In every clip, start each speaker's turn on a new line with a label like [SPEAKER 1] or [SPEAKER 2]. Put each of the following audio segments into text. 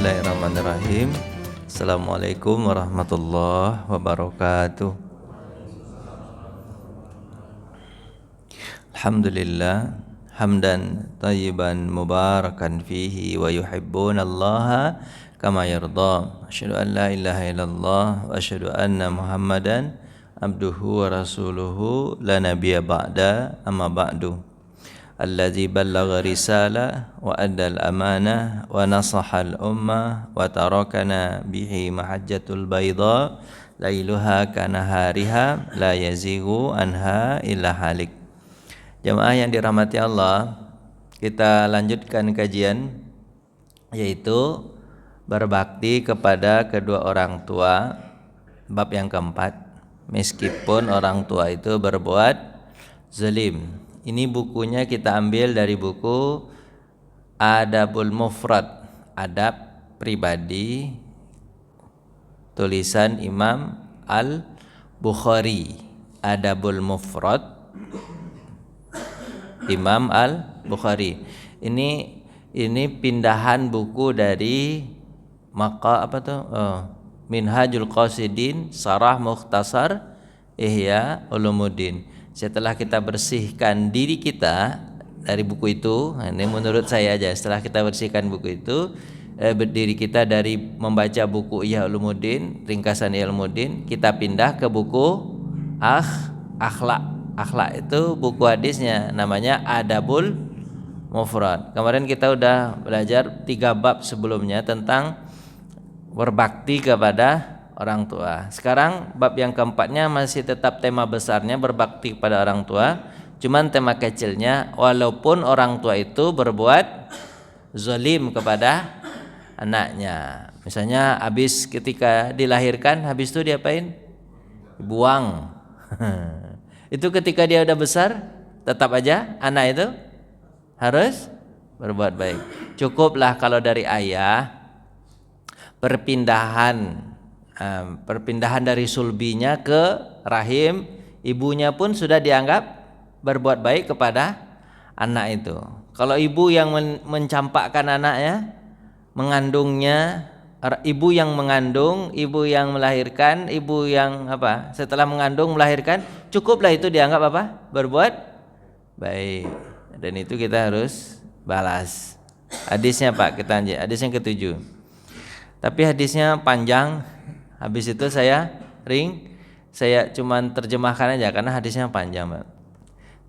[SPEAKER 1] Bismillahirrahmanirrahim. Assalamualaikum warahmatullahi wabarakatuh. Alhamdulillah hamdan tayyiban mubarakan fihi wa yuhibbunallaha kama yarda. Asyhadu an la ilaha illallah wa asyhadu anna Muhammadan abduhu wa rasuluhu la nabiyya ba'da, amma ba'du. Alladzi ballagha risalah wa addal amanah wa nasahal ummah wa tarakana bihi mahajjatul bayda lailuha kanahariha la yazighu anha illa halik. Jamaah yang dirahmati Allah, kita lanjutkan kajian yaitu berbakti kepada kedua orang tua, bab yang keempat. Meskipun orang tua itu berbuat zalim. Ini bukunya kita ambil dari buku Adabul Mufrad, adab pribadi, tulisan Imam Al-Bukhari. Adabul Mufrad Imam Al-Bukhari. Ini pindahan buku dari Minhajul Qasidin Sarah Mukhtasar Ihya Ulumuddin. Setelah kita bersihkan diri kita dari buku itu, ini menurut saya aja, setelah kita bersihkan buku itu, diri kita dari membaca buku Ihya Ulumuddin, ringkasan Ihya Ulumuddin, kita pindah ke buku Akhlak. Akhlak itu buku hadisnya, namanya Adabul Mufrad. Kemarin kita udah belajar 3 bab sebelumnya tentang berbakti kepada orang tua. Sekarang bab yang keempatnya masih tetap tema besarnya berbakti kepada orang tua, cuman tema kecilnya walaupun orang tua itu berbuat zalim kepada anaknya. Misalnya habis ketika dilahirkan, habis itu diapain? Buang. Itu ketika dia udah besar, tetap aja anak itu harus berbuat baik. Cukuplah kalau dari ayah perpindahan dari sulbinya ke rahim ibunya pun sudah dianggap berbuat baik kepada anak itu. Kalau ibu yang mencampakkan anaknya, mengandungnya, ibu yang mengandung, ibu yang melahirkan, ibu yang setelah mengandung melahirkan, cukuplah itu dianggap berbuat baik. Dan itu kita harus balas. Hadisnya Pak, kita lanjut. Hadis yang ke-7. Tapi hadisnya panjang. Habis itu saya cuman terjemahkan aja karena hadisnya panjang, Pak.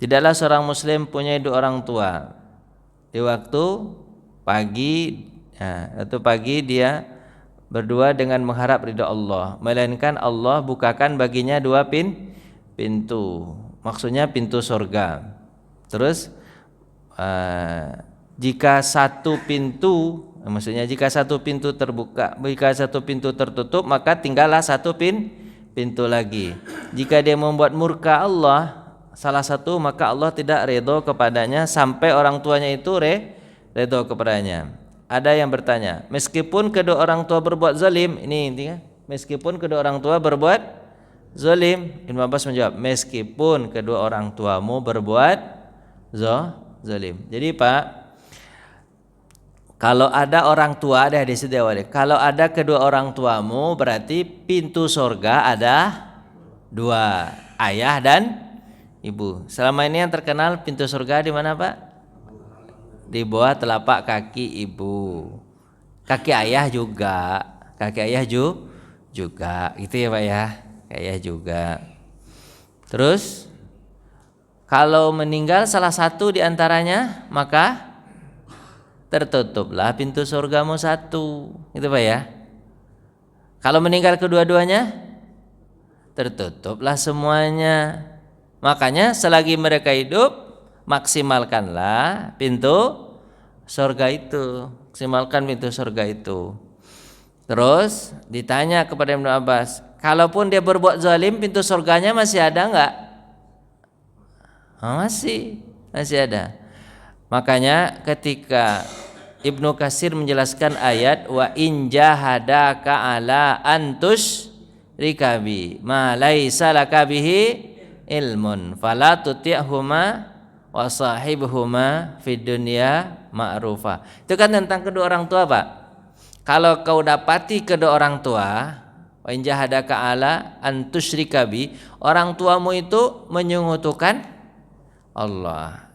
[SPEAKER 1] Tidaklah seorang muslim punya 2 orang tua. Di waktu pagi dia berdua dengan mengharap ridha Allah, melainkan Allah bukakan baginya 2 pintu. Maksudnya pintu surga. Terus jika satu pintu terbuka, jika satu pintu tertutup, maka tinggallah satu pintu lagi. Jika dia membuat murka Allah salah satu, maka Allah tidak redha kepadanya sampai orang tuanya itu redha kepadanya. Ada yang bertanya, meskipun kedua orang tua berbuat zalim, ini intinya, meskipun kedua orang tua berbuat zalim, Ibnu Abbas menjawab, meskipun kedua orang tuamu berbuat zalim. Jadi Pak, kalau ada orang tua, ada hadis itu awalnya. Kalau ada kedua orang tuamu, berarti pintu surga ada 2, ayah dan ibu. Selama ini yang terkenal pintu surga di mana Pak? Di bawah telapak kaki ibu. Kaki ayah juga, gitu ya Pak ya. Ayah juga. Terus kalau meninggal salah satu di antaranya, maka tertutuplah pintu surgamu 1, gitu Pak ya. Kalau meninggal kedua-duanya, tertutuplah semuanya. Makanya selagi mereka hidup, maksimalkanlah pintu surga itu. Maksimalkan pintu surga itu. Terus ditanya kepada Ibnu Abbas, kalaupun dia berbuat zalim, pintu surganya masih ada enggak? Masih ada. Makanya ketika Ibnu Katsir menjelaskan ayat wa in jahadaka ala antus rikabi ma laisa laka bihi ilmun fala tuti'huma wa sahibhuma fid dunya ma'rufa. Itu kan tentang kedua orang tua, Pak. Kalau kau dapati kedua orang tua, wa in jahadaka ala an tusyrika bi, orang tuamu itu menyekutukan Allah.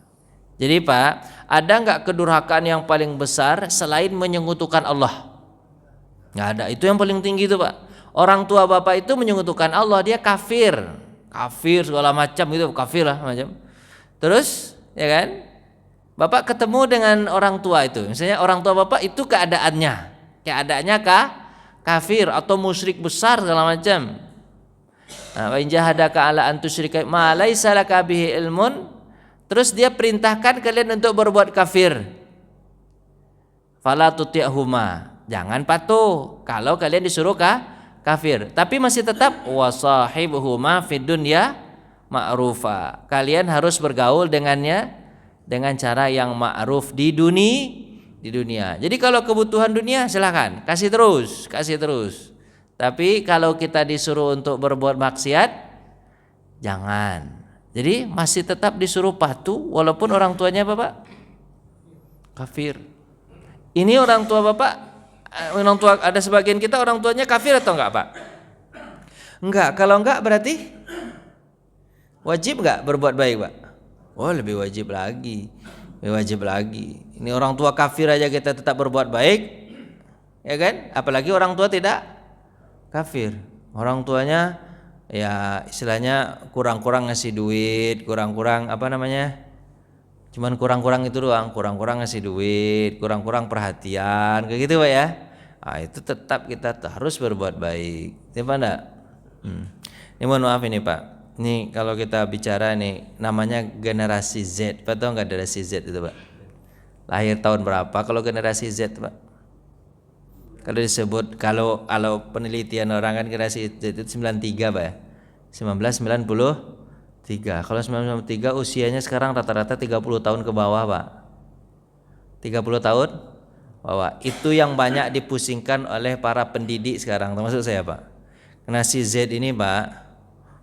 [SPEAKER 1] Jadi Pak, ada enggak kedurhakaan yang paling besar selain menyekutukan Allah? Enggak ada. Itu yang paling tinggi itu Pak. Orang tua bapak itu menyekutukan Allah, dia kafir. Kafir segala macam gitu, kafir lah macam. Terus, ya kan? Bapak ketemu dengan orang tua itu. Misalnya orang tua bapak itu keadaannya kafir atau musyrik besar segala macam. Wa in jahadaka ala an tusyrika ma laisa laka bihi ilmun, terus dia perintahkan kalian untuk berbuat kafir. Fala tuti'huma, jangan patuh kalau kalian disuruh kafir. Tapi masih tetap wasahibuhuma fid dunya ma'rufa. Kalian harus bergaul dengannya dengan cara yang ma'ruf di dunia. Jadi kalau kebutuhan dunia silakan kasih terus. Tapi kalau kita disuruh untuk berbuat maksiat jangan. Jadi masih tetap disuruh patuh walaupun orang tuanya Bapak kafir. Ini orang tua Bapak, orang tua ada sebagian kita orang tuanya kafir atau enggak Pak? Enggak. Kalau enggak berarti wajib enggak berbuat baik Pak? Oh lebih wajib lagi. Ini orang tua kafir aja kita tetap berbuat baik, ya kan? Apalagi orang tua tidak kafir. Orang tuanya ya istilahnya kurang-kurang ngasih duit, kurang-kurang cuman kurang-kurang itu doang, kurang-kurang ngasih duit, kurang-kurang perhatian, kayak gitu Pak ya. Nah, itu tetap kita harus berbuat baik. Ini Pak enggak? Ini mohon maaf ini Pak. Ini kalau kita bicara nih namanya generasi Z. Pak tahu enggak generasi Z itu Pak? Lahir tahun berapa kalau generasi Z Pak? Kalau disebut kalau penelitian orang kan generasi Z itu 93 Pak ya. 1993. Kalau 1993 usianya sekarang rata-rata 30 tahun ke bawah Pak. 30 tahun bawah. Itu yang banyak dipusingkan oleh para pendidik sekarang termasuk saya Pak. Generasi Z ini Pak,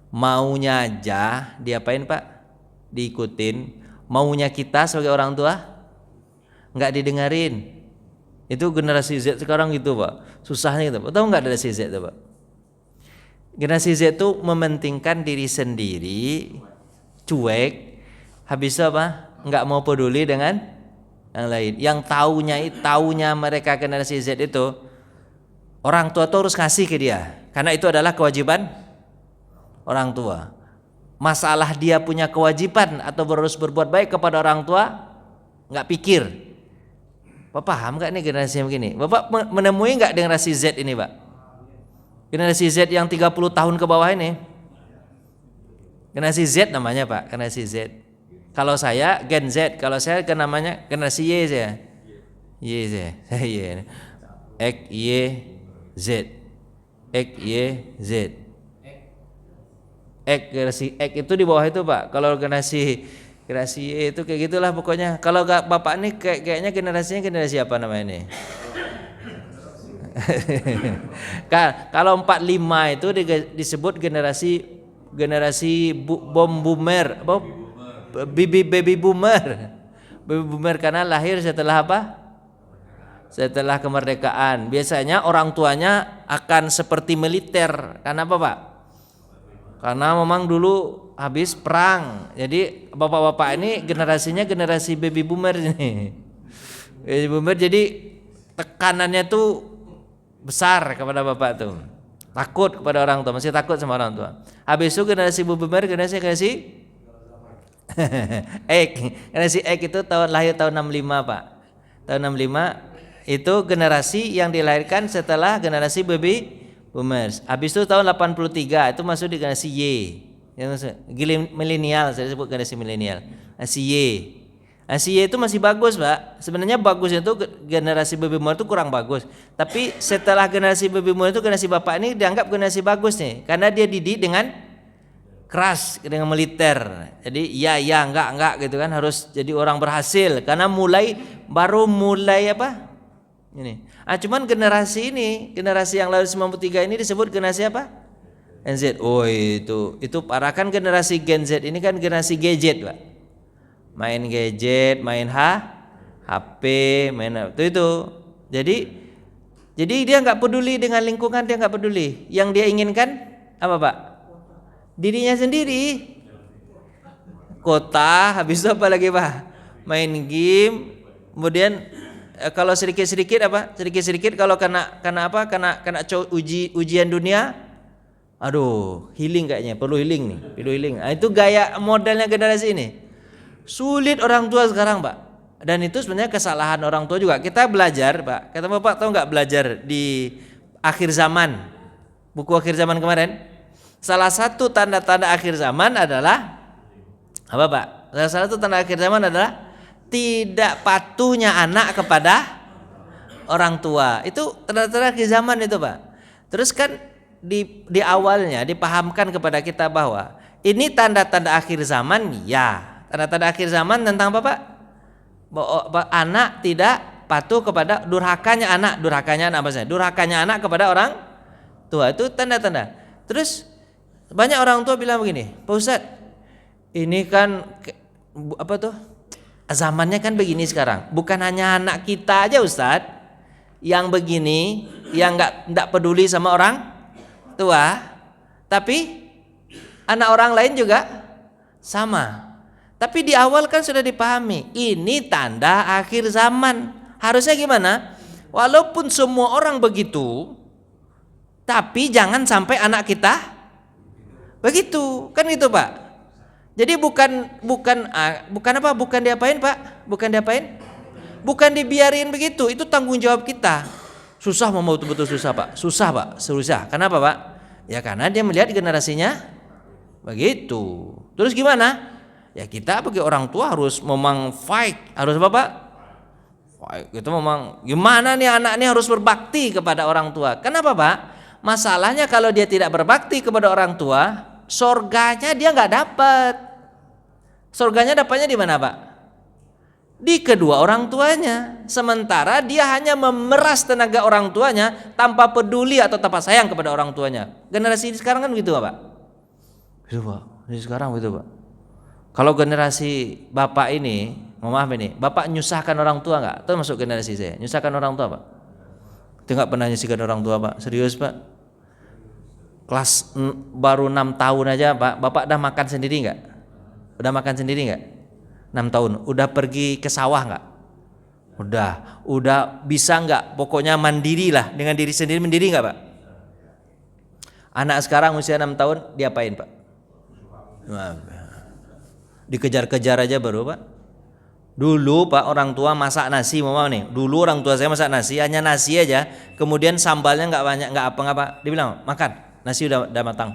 [SPEAKER 1] maunya aja diapain Pak? Diikutin. Maunya kita sebagai orang tua enggak didengarin. Itu generasi Z sekarang gitu Pak. Susahnya gitu. Tahu enggak generasi Z itu Pak? Generasi Z itu mementingkan diri sendiri, cuek, habis apa? Enggak mau peduli dengan yang lain. Yang taunya mereka generasi Z itu orang tua tuh harus kasih ke dia, karena itu adalah kewajiban orang tua. Masalah dia punya kewajiban atau harus berbuat baik kepada orang tua, enggak pikir. Bapak paham enggak nih generasi yang begini? Bapak menemui enggak generasi Z ini Pak? Generasi Z yang 30 tahun ke bawah ini. Generasi Z namanya Pak, generasi Z. Kalau saya Gen Z, kalau saya kan namanya generasi Y saya. Y saya. Y. X Y Z. X Y Z. X generasi X itu di bawah itu Pak. Kalau generasi Y itu kayak gitulah pokoknya. Kalau Bapak ini kayaknya generasinya generasi apa namanya ini? Kalau 45 itu disebut generasi boomer, baby boomer. Baby boomer karena lahir setelah apa? Setelah kemerdekaan. Biasanya orang tuanya akan seperti militer. Karena apa Pak? Karena memang dulu habis perang. Jadi bapak-bapak ini generasinya generasi baby boomer ini. Baby boomer jadi tekanannya tuh besar kepada bapak tuh, takut kepada orang tua, masih takut sama orang tua. Habis itu generasi boomer, generasi X, generasi X itu lahir tahun 65 Pak. Tahun 65 itu generasi yang dilahirkan setelah generasi baby boomers. Habis itu tahun 83 itu masuk di generasi Y, yang milenial, saya sebut generasi milenial. Generasi Y. Si Y itu masih bagus Pak. Sebenarnya bagusnya itu generasi baby boomer itu kurang bagus. Tapi setelah generasi baby boomer itu generasi bapak ini dianggap generasi bagus nih, karena dia didik dengan keras, dengan militer. Jadi ya enggak gitu kan, harus jadi orang berhasil karena baru mulai apa? Ini. Cuman generasi yang lahir 93 ini disebut generasi apa? Gen Z. Oh itu parah kan, generasi Gen Z ini kan generasi gadget Pak. Main gadget, main HP, main itu. Jadi dia nggak peduli dengan lingkungan, dia nggak peduli. Yang dia inginkan apa Pak? Dirinya sendiri. Kota, habis itu apa lagi Pak? Main game. Kemudian kalau sedikit-sedikit apa? Sedikit-sedikit kalau kena apa? Kena ujian dunia. Aduh, healing kayaknya, perlu healing nih, perlu healing. Nah, itu gaya modelnya generasi ini. Sulit orang tua sekarang, Pak. Dan itu sebenarnya kesalahan orang tua juga. Kita belajar, Pak. Kata Bapak tahu nggak belajar di akhir zaman? Buku akhir zaman kemarin. Salah satu tanda-tanda akhir zaman adalah apa, Pak? Salah satu tanda akhir zaman adalah tidak patuhnya anak kepada orang tua. Itu tanda-tanda akhir zaman itu, Pak. Terus kan di awalnya dipahamkan kepada kita bahwa ini tanda-tanda akhir zaman, ya. Tanda-tanda akhir zaman tentang apa, Pak? Bahwa anak tidak patuh kepada durhakanya anak apa sih? Durhakanya anak kepada orang tua, itu tanda-tanda. Terus banyak orang tua bilang begini, Pak Ustadz, ini kan apa tuh? Zamannya kan begini sekarang. Bukan hanya anak kita aja Ustadz yang begini, yang nggak peduli sama orang tua, tapi anak orang lain juga sama. Tapi di awal kan sudah dipahami, ini tanda akhir zaman. Harusnya gimana? Walaupun semua orang begitu, tapi jangan sampai anak kita begitu. Kan gitu, Pak. Jadi bukan apa? Bukan diapain, Pak? Bukan diapain? Bukan dibiarin begitu. Itu tanggung jawab kita. Susah, mau betul-betul susah, Pak. Susah, Pak. Susah. Kenapa, Pak? Ya karena dia melihat generasinya begitu. Terus gimana? Ya kita bagi orang tua harus memang fight, harus apa, Pak? Fight. Itu memang gimana nih anak ini harus berbakti kepada orang tua. Kenapa, Pak? Masalahnya kalau dia tidak berbakti kepada orang tua, surganya dia nggak dapat. Surganya dapatnya di mana, Pak? Di kedua orang tuanya. Sementara dia hanya memeras tenaga orang tuanya tanpa peduli atau tanpa sayang kepada orang tuanya. Generasi sekarang kan begitu, Pak? Gitu, Pak. Jadi sekarang begitu, Pak. Kalau generasi Bapak ini, mohon maaf ini, Bapak nyusahkan orang tua nggak? Itu masuk generasi saya. Nyusahkan orang tua, Pak? Itu nggak pernah nyusahkan orang tua, Pak. Serius, Pak? Kelas baru 6 tahun aja, Pak. Bapak udah makan sendiri nggak? Udah makan sendiri nggak? 6 tahun. Udah pergi ke sawah nggak? Udah bisa nggak? Pokoknya mandiri lah, dengan diri sendiri, mandiri nggak, Pak? Anak sekarang usia 6 tahun diapain, Pak? Dikejar-kejar aja baru, Pak. Dulu, Pak, orang tua masak nasi, mau nih. Dulu orang tua saya masak nasi, hanya nasi aja. Kemudian sambalnya nggak banyak, nggak apa-apa. Dibilang makan, nasi udah matang.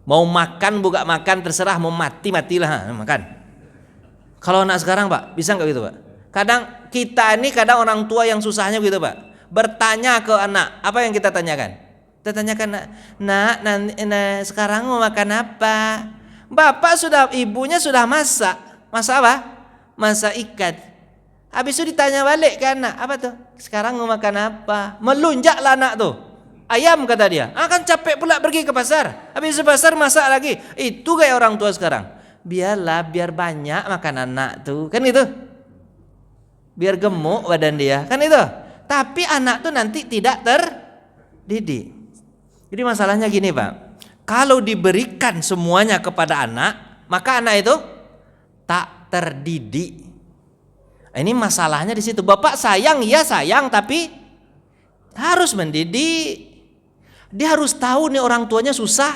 [SPEAKER 1] Mau makan buka makan terserah, mau matilah makan. Kalau anak sekarang, Pak, bisa nggak gitu, Pak? Kadang kita ini orang tua yang susahnya gitu, Pak. Bertanya ke anak, apa yang kita tanyakan? Kita tanyakan, nak, sekarang mau makan apa? Ibunya sudah masak apa? Masak ikan. Habis itu ditanya balik ke anak, apa tuh? Sekarang mau makan apa? Melunjaklah anak tuh. Ayam kata dia. Kan capek pula pergi ke pasar. Habis ke pasar masak lagi. Itu kayak orang tua sekarang. Biar banyak makan anak tuh. Kan itu. Biar gemuk badan dia. Kan itu. Tapi anak tuh nanti tidak terdidik. Jadi masalahnya gini, Pak. Kalau diberikan semuanya kepada anak, maka anak itu tak terdidik. Ini masalahnya di situ. Bapak sayang, ya sayang, tapi harus mendidik. Dia harus tahu nih orang tuanya susah.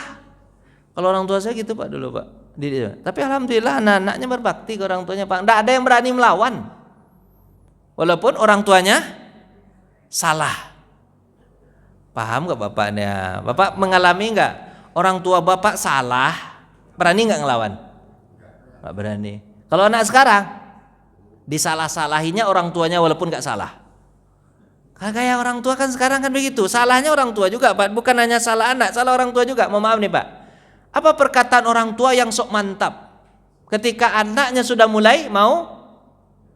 [SPEAKER 1] Kalau orang tua saya gitu, Pak, dulu, Pak. Tapi alhamdulillah anak-anaknya berbakti ke orang tuanya, Pak. Tidak ada yang berani melawan. Walaupun orang tuanya salah. Paham nggak Bapaknya? Bapak mengalami nggak? Orang tua Bapak salah, berani nggak ngelawan? Nggak berani. Kalau anak sekarang disalah-salahinya orang tuanya walaupun nggak salah. Kayak orang tua kan sekarang kan begitu. Salahnya orang tua juga, Pak. Bukan hanya salah anak, salah orang tua juga. Mohon maaf nih, Pak. Apa perkataan orang tua yang sok mantap ketika anaknya sudah mulai mau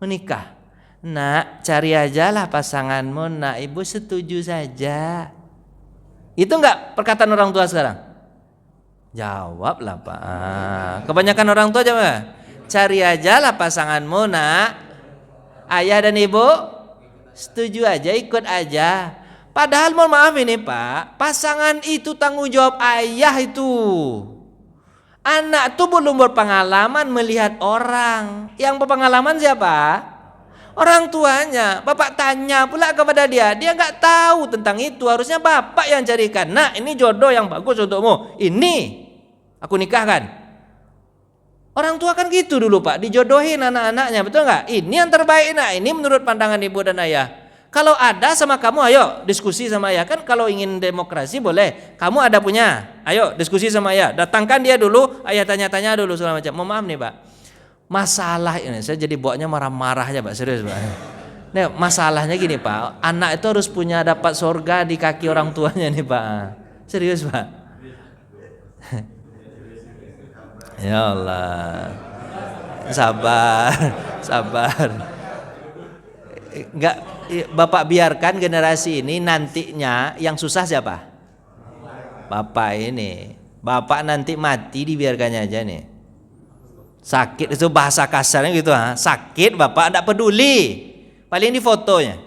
[SPEAKER 1] menikah? Nak, cari ajalah pasanganmu, nak, ibu setuju saja. Itu enggak perkataan orang tua sekarang? Jawablah, Pak. Kebanyakan orang tua jawab, cari ajalah pasanganmu, nak. Ayah dan ibu setuju aja, ikut aja. Padahal mohon maaf ini Pak, pasangan itu tanggung jawab ayah itu. Anak tuh belum berpengalaman melihat orang. Yang berpengalaman siapa? Orang tuanya. Bapak tanya pula kepada dia, dia nggak tahu tentang itu. Harusnya bapak yang carikan. Nah, ini jodoh yang bagus untukmu. Ini aku nikahkan. Orang tua kan gitu dulu Pak, dijodohin anak-anaknya, betul nggak? Ini yang terbaik, nah ini menurut pandangan ibu dan ayah. Kalau ada sama kamu, ayo diskusi sama ayah. Kan kalau ingin demokrasi boleh. Kamu ada punya, ayo diskusi sama ayah. Datangkan dia dulu, ayah tanya-tanya dulu segala macam. Mohon maaf nih Pak, masalah ini saya jadi bawanya marah-marah aja Pak, serius Pak. Nih, masalahnya gini Pak, anak itu harus punya dapat surga di kaki orang tuanya nih Pak. Serius Pak. Ya Allah, sabar, sabar. Enggak, Bapak biarkan generasi ini nantinya yang susah siapa? Bapak ini. Bapak nanti mati dibiarkannya aja nih. Sakit itu bahasa kasarnya gitu ha. Sakit Bapak enggak peduli. Paling di fotonya.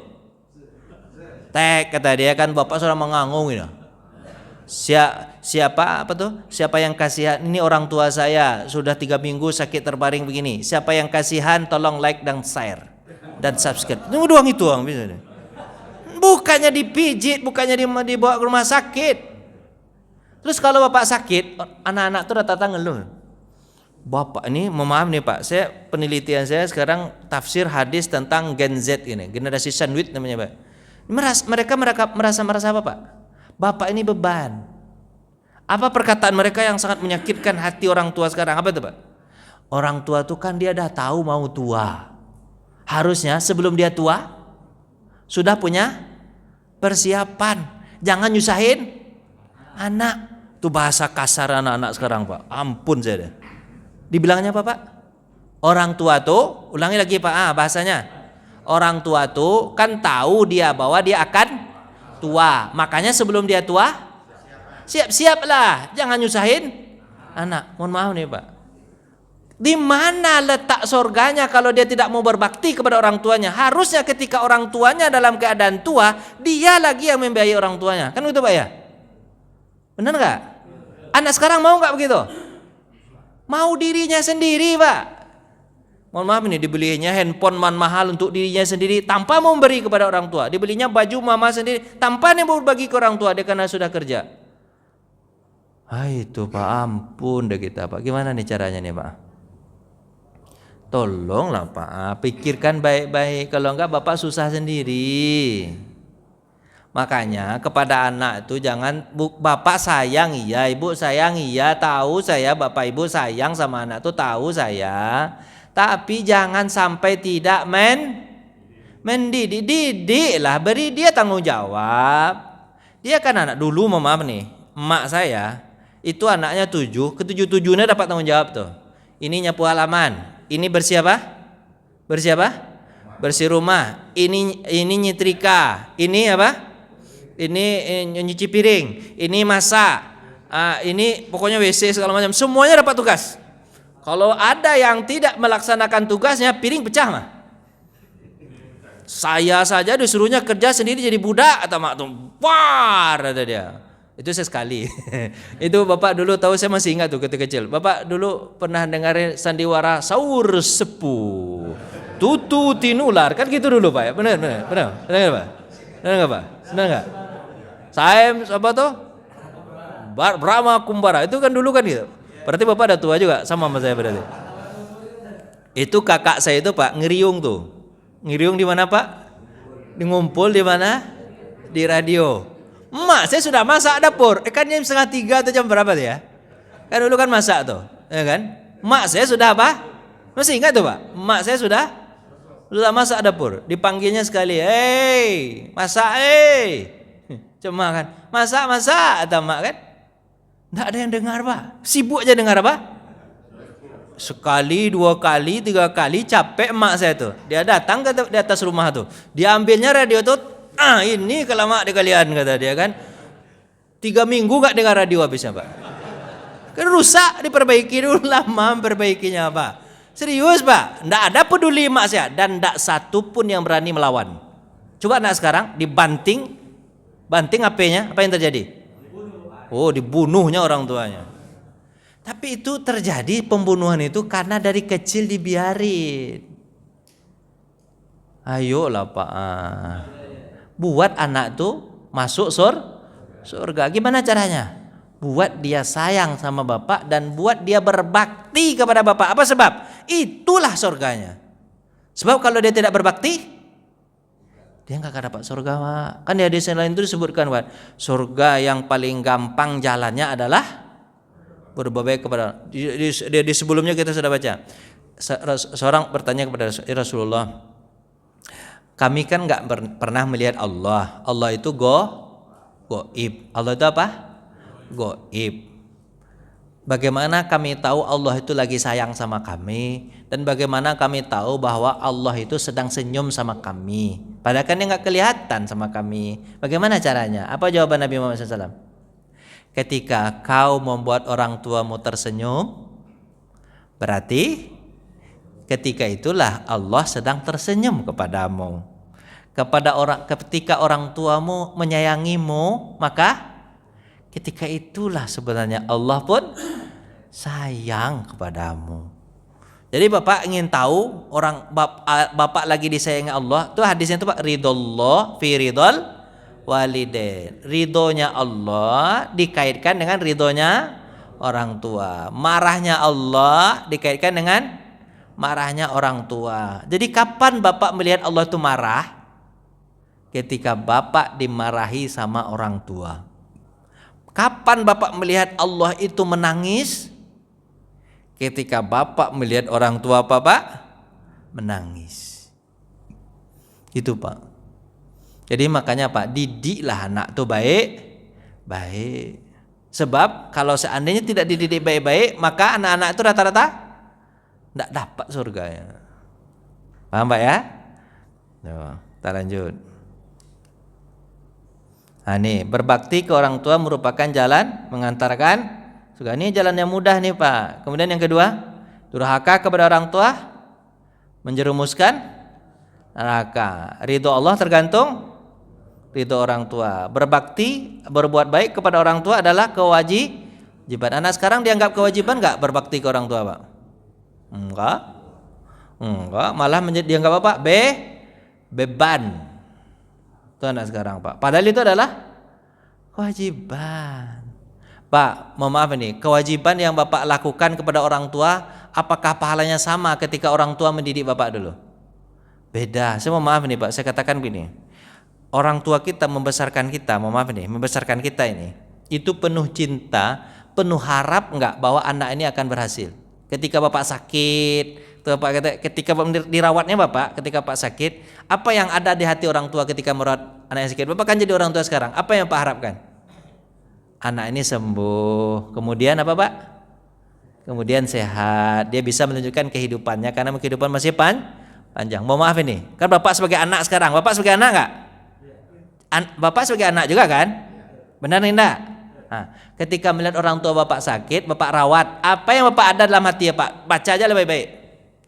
[SPEAKER 1] Tek kata dia kan Bapak sudah mengangung gitu. Siapa apa tuh? Siapa yang kasihan? Ini orang tua saya sudah 3 minggu sakit terbaring begini. Siapa yang kasihan tolong like dan share dan subscribe. Itu doang itu bisa. Bukannya dipijit, bukannya dibawa ke rumah sakit. Terus kalau Bapak sakit, anak-anak tuh datang ngeluh. Bapak ini, mohon maaf nih Pak, saya penelitian saya sekarang tafsir hadis tentang Gen Z ini, generasi sandwich namanya Pak. Mereka merasa apa Pak? Bapak ini beban. Apa perkataan mereka yang sangat menyakitkan hati orang tua sekarang? Apa itu Pak? Orang tua tuh kan dia dah tahu mau tua. Harusnya sebelum dia tua sudah punya persiapan. Jangan nyusahin anak. Itu bahasa kasar anak-anak sekarang Pak. Ampun saya deh. Dibilangnya apa Pak? Orang tua tuh, ulangi lagi Pak, bahasanya. Orang tua tuh kan tahu dia bahwa dia akan tua. Makanya sebelum dia tua, siap-siaplah. Jangan nyusahin anak. Mohon maaf nih Pak. Di mana letak surganya kalau dia tidak mau berbakti kepada orang tuanya? Harusnya ketika orang tuanya dalam keadaan tua, dia lagi yang membiayai orang tuanya. Kan gitu Pak ya? Benar nggak? Anak sekarang mau nggak begitu? Mau dirinya sendiri Pak. Mohon maaf ini, dibelinya handphone mahal untuk dirinya sendiri tanpa memberi kepada orang tua. Dibelinya baju mama sendiri tanpa dia mau berbagi ke orang tua dia karena sudah kerja. Itu Pak, ampun deh kita Pak. Gimana nih caranya nih Pak? Tolonglah Pak, pikirkan baik-baik. Kalau enggak Bapak susah sendiri. Makanya kepada anak itu jangan Bapak sayang iya, Ibu sayang iya, tahu saya Bapak Ibu sayang sama anak itu tahu saya. Tapi jangan sampai tidak mendidik lah, beri dia tanggung jawab. Dia kan anak dulu, maaf nih, emak saya itu anaknya 7, ke-7-7-nya dapat tanggung jawab tuh. Ini nyapu halaman. Ini bersih apa? Bersih apa? Bersih rumah. Ini nyetrika. Ini apa? Ini nyuci piring. Ini masak. Ini pokoknya WC segala macam. Semuanya dapat tugas. Kalau ada yang tidak melaksanakan tugasnya, piring pecah mah. Saya saja disuruhnya kerja sendiri jadi budak atau mak tuh. Wah, ada dia. Itu saya sekali. Itu Bapak dulu tahu, saya masih ingat tuh ketika kecil. Bapak dulu pernah dengar sandiwara saur sepuh, tutu tinular, kan gitu dulu Pak ya. Benar Pak. Benar nggak Pak? Benar nggak? Saya apa tuh? Brahma Kumbara itu kan dulu kan gitu. Berarti Bapak ada tua juga sama saya berarti. Itu kakak saya itu Pak ngeriung tuh. Ngeriung di mana Pak? Di ngumpul di mana? Di radio. Emak saya sudah masak dapur. Kan jam 2:30 atau jam berapa tuh ya? Kan dulu kan masak tuh, ya kan? Emak saya sudah apa? Masih ingat tuh Pak? Emak saya sudah masak dapur. Dipanggilnya sekali, "Hei, masak, Cuma kan, masak atau emak kan? Enggak ada yang dengar Pak. Sibuk aja dengar apa? Sekali, 2 kali, 3 kali capek emak saya tuh. Dia datang ke di atas rumah tuh. Dia ambilnya radio tuh. Ini kelamak di kalian kata dia kan. 3 minggu gak dengar radio habisnya Pak. Kan rusak, diperbaiki dulu, lama perbaikinya Pak. Serius Pak, ndak ada peduli emak saya dan ndak satu pun yang berani melawan. Coba nak sekarang dibanting Banting HP-nya, apa yang terjadi? Oh, dibunuhnya orang tuanya. Tapi itu terjadi pembunuhan itu karena dari kecil dibiarin. Ayolah Pak, buat anak tuh masuk surga. Gimana caranya? Buat dia sayang sama bapak dan buat dia berbakti kepada bapak. Apa sebab? Itulah surganya. Sebab kalau dia tidak berbakti, dia nggak akan dapat surga, Pak. Kan di hadis yang lain itu disebutkan, Pak, surga yang paling gampang jalannya adalah berbuat baik kepada. Di sebelumnya kita sudah baca. Seorang bertanya kepada Rasulullah, kami kan nggak pernah melihat Allah. Allah itu goib. Allah itu apa? Goib. Bagaimana kami tahu Allah itu lagi sayang sama kami, dan bagaimana kami tahu bahwa Allah itu sedang senyum sama kami, padahal kan dia nggak kelihatan sama kami. Bagaimana caranya? Apa jawaban Nabi Muhammad SAW? Ketika kau membuat orang tuamu tersenyum, berarti ketika itulah Allah sedang tersenyum kepadamu. Ketika orang tuamu menyayangimu, maka ketika itulah sebenarnya Allah pun sayang kepadamu. Jadi bapak ingin tahu orang bapak lagi disayangi Allah, tuh hadisnya itu Pak, ridhollah fi ridhol walidain. Ridhonya Allah dikaitkan dengan ridhonya orang tua. Marahnya Allah dikaitkan dengan marahnya orang tua. Jadi kapan bapak melihat Allah itu marah? Ketika bapak dimarahi sama orang tua. Kapan bapak melihat Allah itu menangis? Ketika bapak melihat orang tua bapak menangis. Itu Pak. Jadi makanya Pak, didiklah anak itu baik. Sebab kalau seandainya tidak dididik baik-baik, maka anak-anak itu rata-rata tidak dapat surganya. Paham Pak ya? Kita lanjut. Nah nih, berbakti ke orang tua merupakan jalan mengantarkan surga. Ini jalan yang mudah nih Pak. Kemudian yang kedua, durhaka kepada orang tua menjerumuskan neraka. Ridho Allah tergantung ridho orang tua. Berbakti, berbuat baik kepada orang tua adalah kewajiban. Anak sekarang dianggap kewajiban nggak berbakti ke orang tua Pak? Enggak, malah dianggap apa? Beban. Itu anak sekarang Pak. Padahal itu adalah kewajiban. Pak, mohon maaf ini, kewajiban yang Bapak lakukan kepada orang tua, apakah pahalanya sama ketika orang tua mendidik Bapak dulu? Beda. Saya mohon maaf ini Pak, saya katakan begini. Orang tua kita membesarkan kita, mohon maaf ini, membesarkan kita ini, itu penuh cinta, penuh harap enggak bahwa anak ini akan berhasil. Ketika Bapak sakit, ketika dirawatnya Bapak, ketika Bapak sakit, apa yang ada di hati orang tua ketika merawat anak yang sakit? Bapak kan jadi orang tua sekarang. Apa yang Bapak harapkan? Anak ini sembuh. Kemudian apa Pak? Kemudian sehat. Dia bisa menunjukkan kehidupannya karena kehidupan masih panjang. Mohon maaf ini. Kan Bapak sebagai anak sekarang. Bapak sebagai anak enggak? Bapak sebagai anak juga kan? Benar enggak? Nah, ketika melihat orang tua Bapak sakit, Bapak rawat. Apa yang Bapak ada dalam hati ya Pak? Baca aja lebih baik.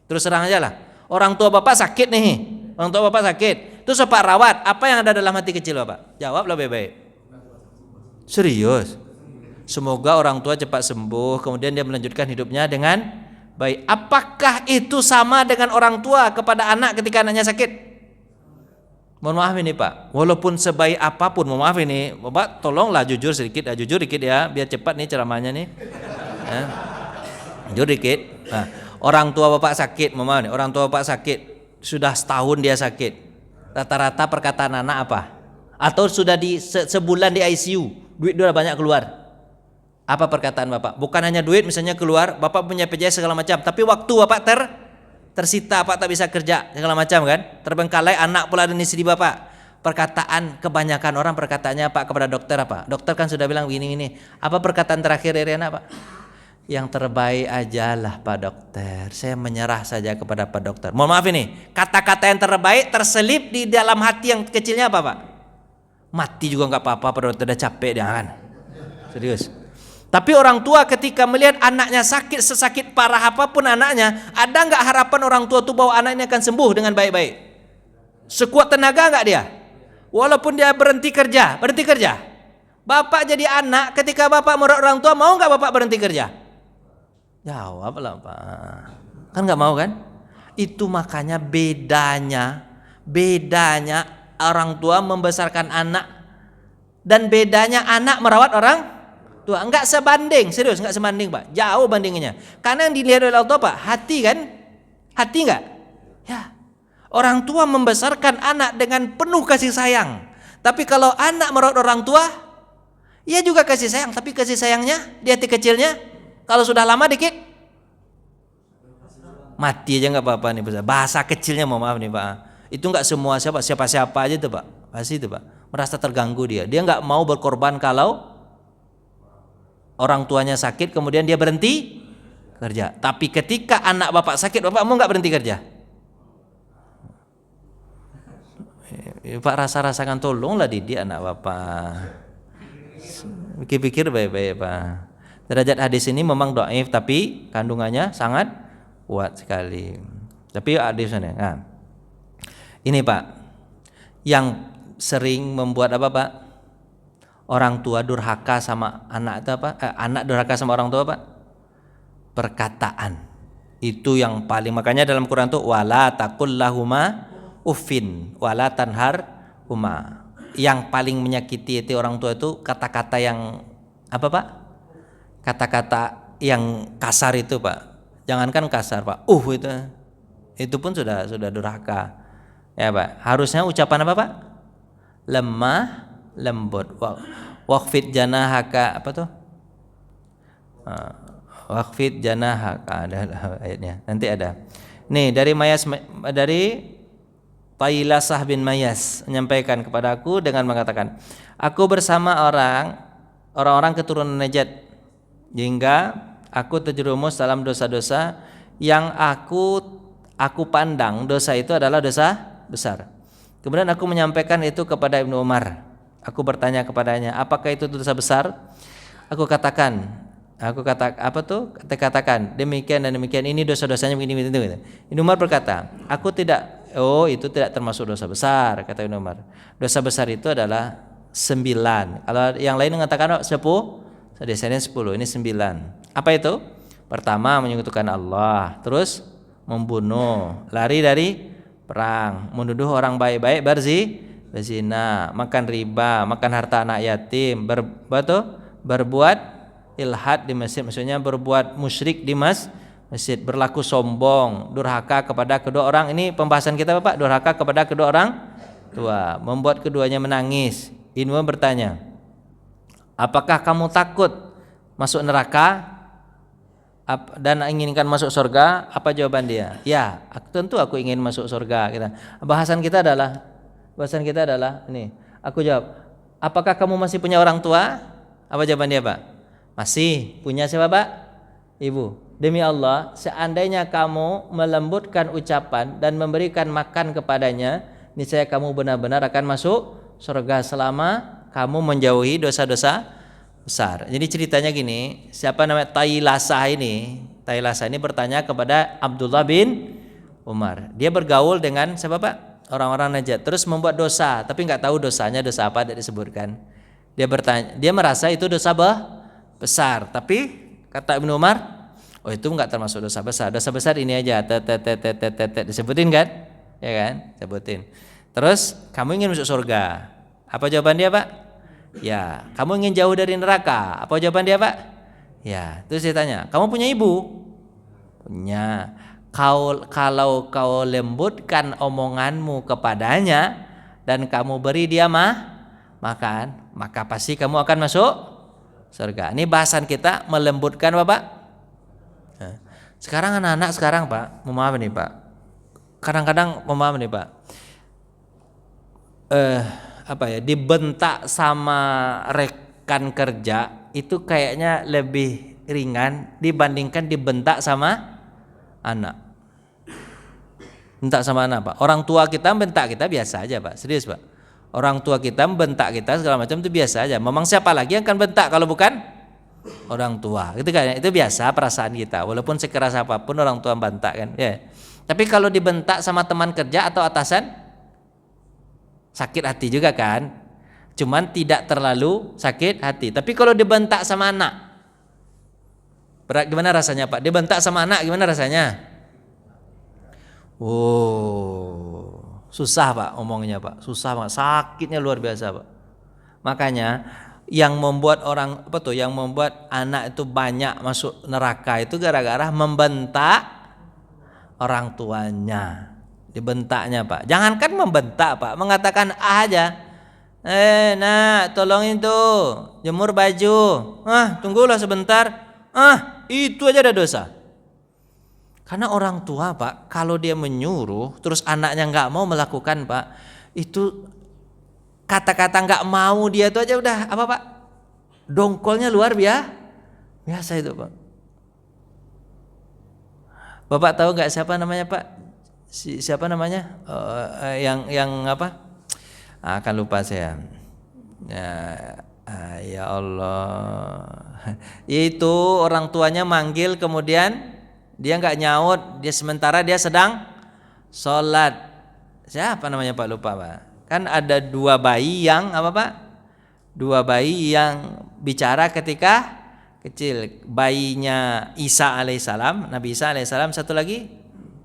[SPEAKER 1] Terus terang aja lah. Orang tua Bapak sakit nih. Orang tua Bapak sakit. Terus Bapak rawat. Apa yang ada dalam hati kecil Bapak? Jawab lebih baik. Serius. Semoga orang tua cepat sembuh. Kemudian dia melanjutkan hidupnya dengan baik. Apakah itu sama dengan orang tua kepada anak ketika anaknya sakit? Mohon maaf ini Pak. Walaupun sebaik apapun, mohon maaf ini, Bapak tolonglah jujur sedikit, jujur dikit ya, biar cepat nih ceramahnya nih. Ya. Jujur dikit. Nah, orang tua Bapak sakit, mohon maaf nih, orang tua Bapak sakit, sudah setahun dia sakit. Rata-rata perkataan anak apa? Atau sudah di sebulan di ICU, duit udah banyak keluar. Apa perkataan Bapak? Bukan hanya duit misalnya keluar, Bapak punya PJS segala macam, tapi waktu Bapak tersita, Bapak tak bisa kerja segala macam kan? Terbengkalai anak pula dan istri Bapak. Perkataan kebanyakan orang perkataannya Pak kepada dokter apa? Dokter kan sudah bilang begini. Apa perkataan terakhir dari anak Pak? Yang terbaik ajalah Pak Dokter. Saya menyerah saja kepada Pak Dokter. Mohon maaf ini, kata-kata yang terbaik terselip di dalam hati yang kecilnya apa Pak? Mati juga nggak apa-apa, Pak Dokter, udah capek dia kan. Serius. Tapi orang tua ketika melihat anaknya sakit, sesakit parah apapun anaknya, ada nggak harapan orang tua itu bahwa anak ini akan sembuh dengan baik-baik? Sekuat tenaga nggak dia? Walaupun dia berhenti kerja. Bapak jadi anak, ketika bapak merawat orang tua, mau nggak bapak berhenti kerja? Jawablah Pak. Kan nggak mau kan? Itu makanya bedanya orang tua membesarkan anak dan bedanya anak merawat orang tua. Nggak sebanding, serius nggak sebanding Pak. Jauh bandingannya. Karena yang dilihat oleh Allah Pak, hati kan? Hati nggak? Ya. Orang tua membesarkan anak dengan penuh kasih sayang. Tapi kalau anak merawat orang tua, ia juga kasih sayang, tapi kasih sayangnya di hati kecilnya kalau sudah lama dikit mati aja nggak apa-apa nih bahasa kecilnya, mohon maaf nih Pak. Itu nggak semua siapa aja tuh Pak. Pasti itu Pak. Merasa terganggu dia. Dia nggak mau berkorban kalau orang tuanya sakit kemudian dia berhenti kerja. Tapi ketika anak bapak sakit, bapak mau nggak berhenti kerja? Pak rasakan tolonglah didik anak bapak. Pikir-pikir baik-baik Pak. Derajat hadis ini memang dhaif tapi kandungannya sangat kuat sekali. Tapi hadisnya. Nah, ini Pak, yang sering membuat apa Pak? Orang tua durhaka sama anak itu apa? Anak durhaka sama orang tua Pak? Perkataan. Itu yang paling, makanya dalam Quran tuh wala taqul lahuma uffin wala tanhar huma. Yang paling menyakiti itu orang tua itu kata-kata yang apa Pak? Kata-kata yang kasar itu Pak. Jangankan kasar Pak. Itu pun sudah durhaka. Ya Pak. Harusnya ucapan apa Pak? Lemah lembut. Waqfid janahaka apa tuh? Waqfid janahaka, ada ayatnya. Nanti ada. Nih dari Tailasah bin Mayas menyampaikan kepada aku dengan mengatakan, aku bersama orang-orang keturunan Najd hingga aku terjerumus dalam dosa-dosa yang aku pandang dosa itu adalah dosa besar. Kemudian aku menyampaikan itu kepada Ibnu Umar. Aku bertanya kepadanya, apakah itu dosa besar? Aku katakan demikian dan demikian, ini dosa-dosanya begini. Ibnu Umar berkata, itu tidak termasuk dosa besar, kata Ibnu Umar. Dosa besar itu adalah 9. Kalau yang lain mengatakan 10, desanya 10, ini 9. Apa itu? Pertama, menyekutukan Allah, terus membunuh, lari dari perang, menuduh orang baik-baik berzina, makan riba, makan harta anak yatim, berbuat ilhad di masjid, maksudnya berbuat musyrik di masjid, berlaku sombong, durhaka kepada kedua orang. Ini pembahasan kita Bapak, durhaka kepada kedua orang tua, membuat keduanya menangis. Ibnu bertanya, apakah kamu takut masuk neraka dan inginkan masuk surga? Apa jawaban dia? Ya, tentu aku ingin masuk surga. Bahasan kita adalah ini. Aku jawab, apakah kamu masih punya orang tua? Apa jawaban dia Pak? Masih. Punya siapa Pak? Ibu. Demi Allah, seandainya kamu melembutkan ucapan dan memberikan makan kepadanya, niscaya kamu benar-benar akan masuk surga selama kamu menjauhi dosa-dosa besar. Jadi ceritanya gini, siapa namanya Tailasah ini bertanya kepada Abdullah bin Umar. Dia bergaul dengan siapa Pak? Orang-orang Najd. Terus membuat dosa, tapi nggak tahu dosanya dosa apa, tidak disebutkan. Dia merasa itu dosa besar, tapi kata Ibnu Umar, itu enggak termasuk dosa besar. Dosa besar ini aja, disebutin kan? Ya kan? Sebutin. Terus kamu ingin masuk surga. Apa jawaban dia, Pak? Ya. Kamu ingin jauh dari neraka. Apa jawaban dia, Pak? Ya. Terus dia tanya, kamu punya ibu? Punya. Kalau kau lembutkan omonganmu kepadanya dan kamu beri dia makan, maka pasti kamu akan masuk surga. Ini bahasan kita melembutkan Bapak. Sekarang anak-anak sekarang Pak, maaf nih Pak, kadang-kadang maaf nih Pak, dibentak sama rekan kerja itu kayaknya lebih ringan dibandingkan dibentak sama anak. Bentak sama anak Pak. Orang tua kita bentak kita biasa aja Pak, serius Pak. Orang tua kita bentak kita segala macam itu biasa aja. Memang siapa lagi yang akan bentak kalau bukan orang tua, gitu kan? Itu biasa perasaan kita. Walaupun sekeras apapun orang tua bentak kan, ya. Tapi kalau dibentak sama teman kerja atau atasan, sakit hati juga kan, cuman tidak terlalu sakit hati. Tapi kalau dibentak sama anak, gimana rasanya Pak? Dibentak sama anak gimana rasanya? Oh, susah Pak omongnya Pak, susah Pak, sakitnya luar biasa Pak. Makanya yang membuat yang membuat anak itu banyak masuk neraka itu gara-gara membentak orang tuanya. Dibentaknya Pak. Jangankan membentak Pak, mengatakan aja. Nak, tolongin tuh jemur baju. Tunggulah sebentar. Itu aja ada dosa. Karena orang tua Pak, kalau dia menyuruh terus anaknya nggak mau melakukan Pak, itu kata-kata nggak mau dia itu aja udah apa Pak? Dongkolnya luar biasa itu Pak. Bapak tahu nggak siapa namanya Pak? Siapa namanya? Yang apa? Akan lupa saya. Ya Allah. Yaitu orang tuanya manggil kemudian dia nggak nyaut, dia sementara dia sedang sholat. Siapa namanya Pak? Lupa Pak. Kan ada dua bayi yang apa Pak? Dua bayi yang bicara ketika kecil. Bayinya Isa alaihissalam, Nabi Isa alaihissalam, satu lagi